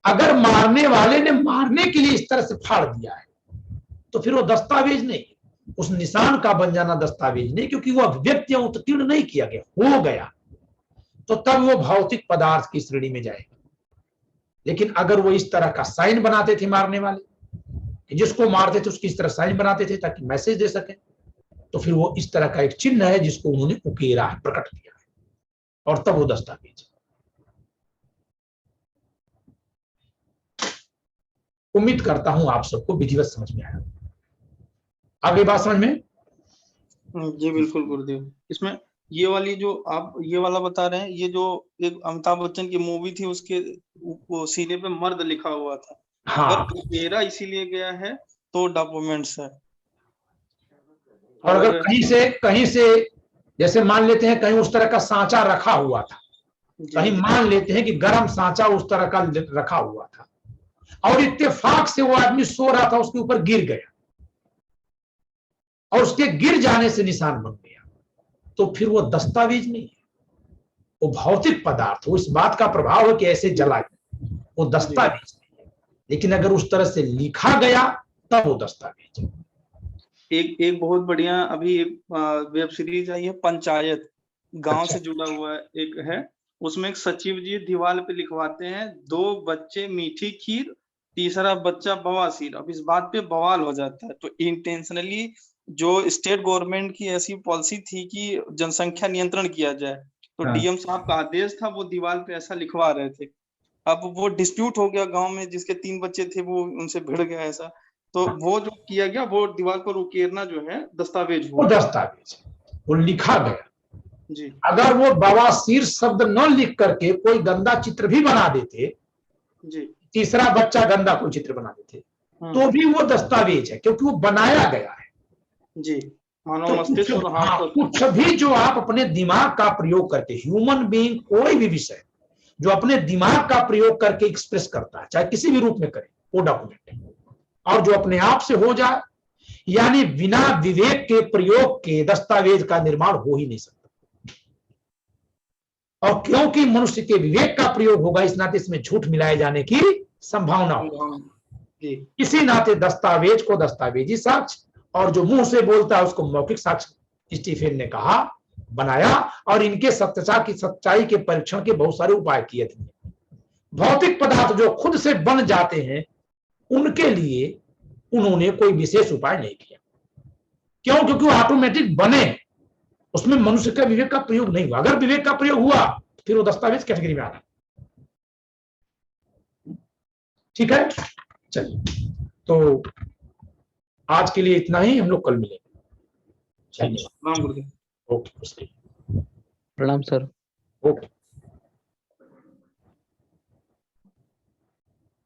अगर मारने वाले ने मारने के लिए इस तरह से फाड़ दिया है तो फिर वो दस्तावेज नहीं, उस निशान का बन जाना दस्तावेज नहीं, क्योंकि वो अभिव्यक्त या उत्कीर्ण नहीं किया गया, हो गया, तो तब वो भौतिक पदार्थ की श्रेणी में जाएगा। लेकिन अगर वो इस तरह का साइन बनाते थे मारने वाले, जिसको मारते थे उसकी इस तरह साइन बनाते थे ताकि मैसेज दे सके, तो फिर वो इस तरह का एक चिन्ह है जिसको उन्होंने उकेरा है, प्रकट किया है, और तब वो दस्तावेज। उम्मीद करता हूं आप सबको विधिवत समझ में आया। आगे बात समझ में? जी बिल्कुल गुरुदेव। इसमें ये वाली जो आप ये वाला बता रहे हैं, ये जो एक अमिताभ बच्चन की मूवी थी उसके वो सीने पे मर्द लिखा हुआ था, हाँ, अगर उकेरा इसीलिए गया है तो डॉक्यूमेंट्स है। और अगर कहीं से जैसे मान लेते हैं कहीं उस तरह का सांचा रखा हुआ था, कहीं मान लेते हैं कि गर्म सांचा उस तरह का रखा हुआ था और इत्तेफाक से वो आदमी सो रहा था, उसके ऊपर गिर गया और उसके गिर जाने से निशान बन गया, तो फिर वो दस्तावेज नहीं है, वो भौतिक पदार्थ, वो इस बात का प्रभाव है कि ऐसे जला गया, वो दस्तावेज नहीं है। लेकिन अगर उस तरह से लिखा गया तब वो दस्तावेज है। एक बहुत बढ़िया अभी एक वेब सीरीज आई है पंचायत, गांव अच्छा। से जुड़ा हुआ एक है, उसमें एक सचिव जी दीवार पे लिखवाते हैं 2 बच्चे मीठी खीर, तीसरा बच्चा बवासीर। अब इस बात पे बवाल हो जाता है, तो इंटेंशनली जो स्टेट गवर्नमेंट की ऐसी पॉलिसी थी कि जनसंख्या नियंत्रण किया जाए, तो हाँ। डीएम साहब का आदेश था, वो दीवार पे ऐसा लिखवा रहे थे। अब वो डिस्प्यूट हो गया गांव में, जिसके 3 बच्चे थे वो उनसे भिड़ गया ऐसा, तो वो जो किया गया, वो दीवार पर उकेरना जो है दस्तावेज वो हुआ। दस्तावेज वो लिखा गया। जी अगर वो बवासीर शब्द न लिख करके कोई गंदा चित्र भी बना देते, जी तीसरा बच्चा गंदा कोई चित्र बना देते, तो हाँ भी वो दस्तावेज है, क्योंकि वो बनाया गया है। जी, मानव तो मस्तिष्क और हाथ का कुछ भी जो आप अपने दिमाग का प्रयोग करके, ह्यूमन बीइंग कोई भी विषय जो अपने दिमाग का प्रयोग करके एक्सप्रेस करता है, चाहे किसी भी रूप में करे, वो डॉक्यूमेंट है। और जो अपने आप से हो जाए, यानी बिना विवेक के प्रयोग के दस्तावेज का निर्माण हो ही नहीं सकता। और क्योंकि मनुष्य के विवेक का प्रयोग होगा, इस नाते इसमें झूठ मिलाए जाने की संभावना होगी। इसी नाते दस्तावेज को दस्तावेजी साक्ष्य, और जो मुंह से बोलता है उसको मौखिक साक्ष्य स्टीफेन ने कहा बनाया। और इनके सच्चाई के परीक्षण के बहुत सारे उपाय किए थे। भौतिक पदार्थ जो खुद से बन जाते हैं, उनके लिए उन्होंने कोई विशेष उपाय नहीं किया। क्यों? क्योंकि वो ऑटोमेटिक बने, उसमें मनुष्य का विवेक का प्रयोग नहीं हुआ। अगर विवेक का प्रयोग हुआ, फिर वो दस्तावेज कैटेगरी में आता। ठीक है, चलिए, तो आज के लिए इतना ही, हम लोग कल मिलेंगे। चलिए, राम गुरुदेव। ओके, प्रणाम सर। ओके।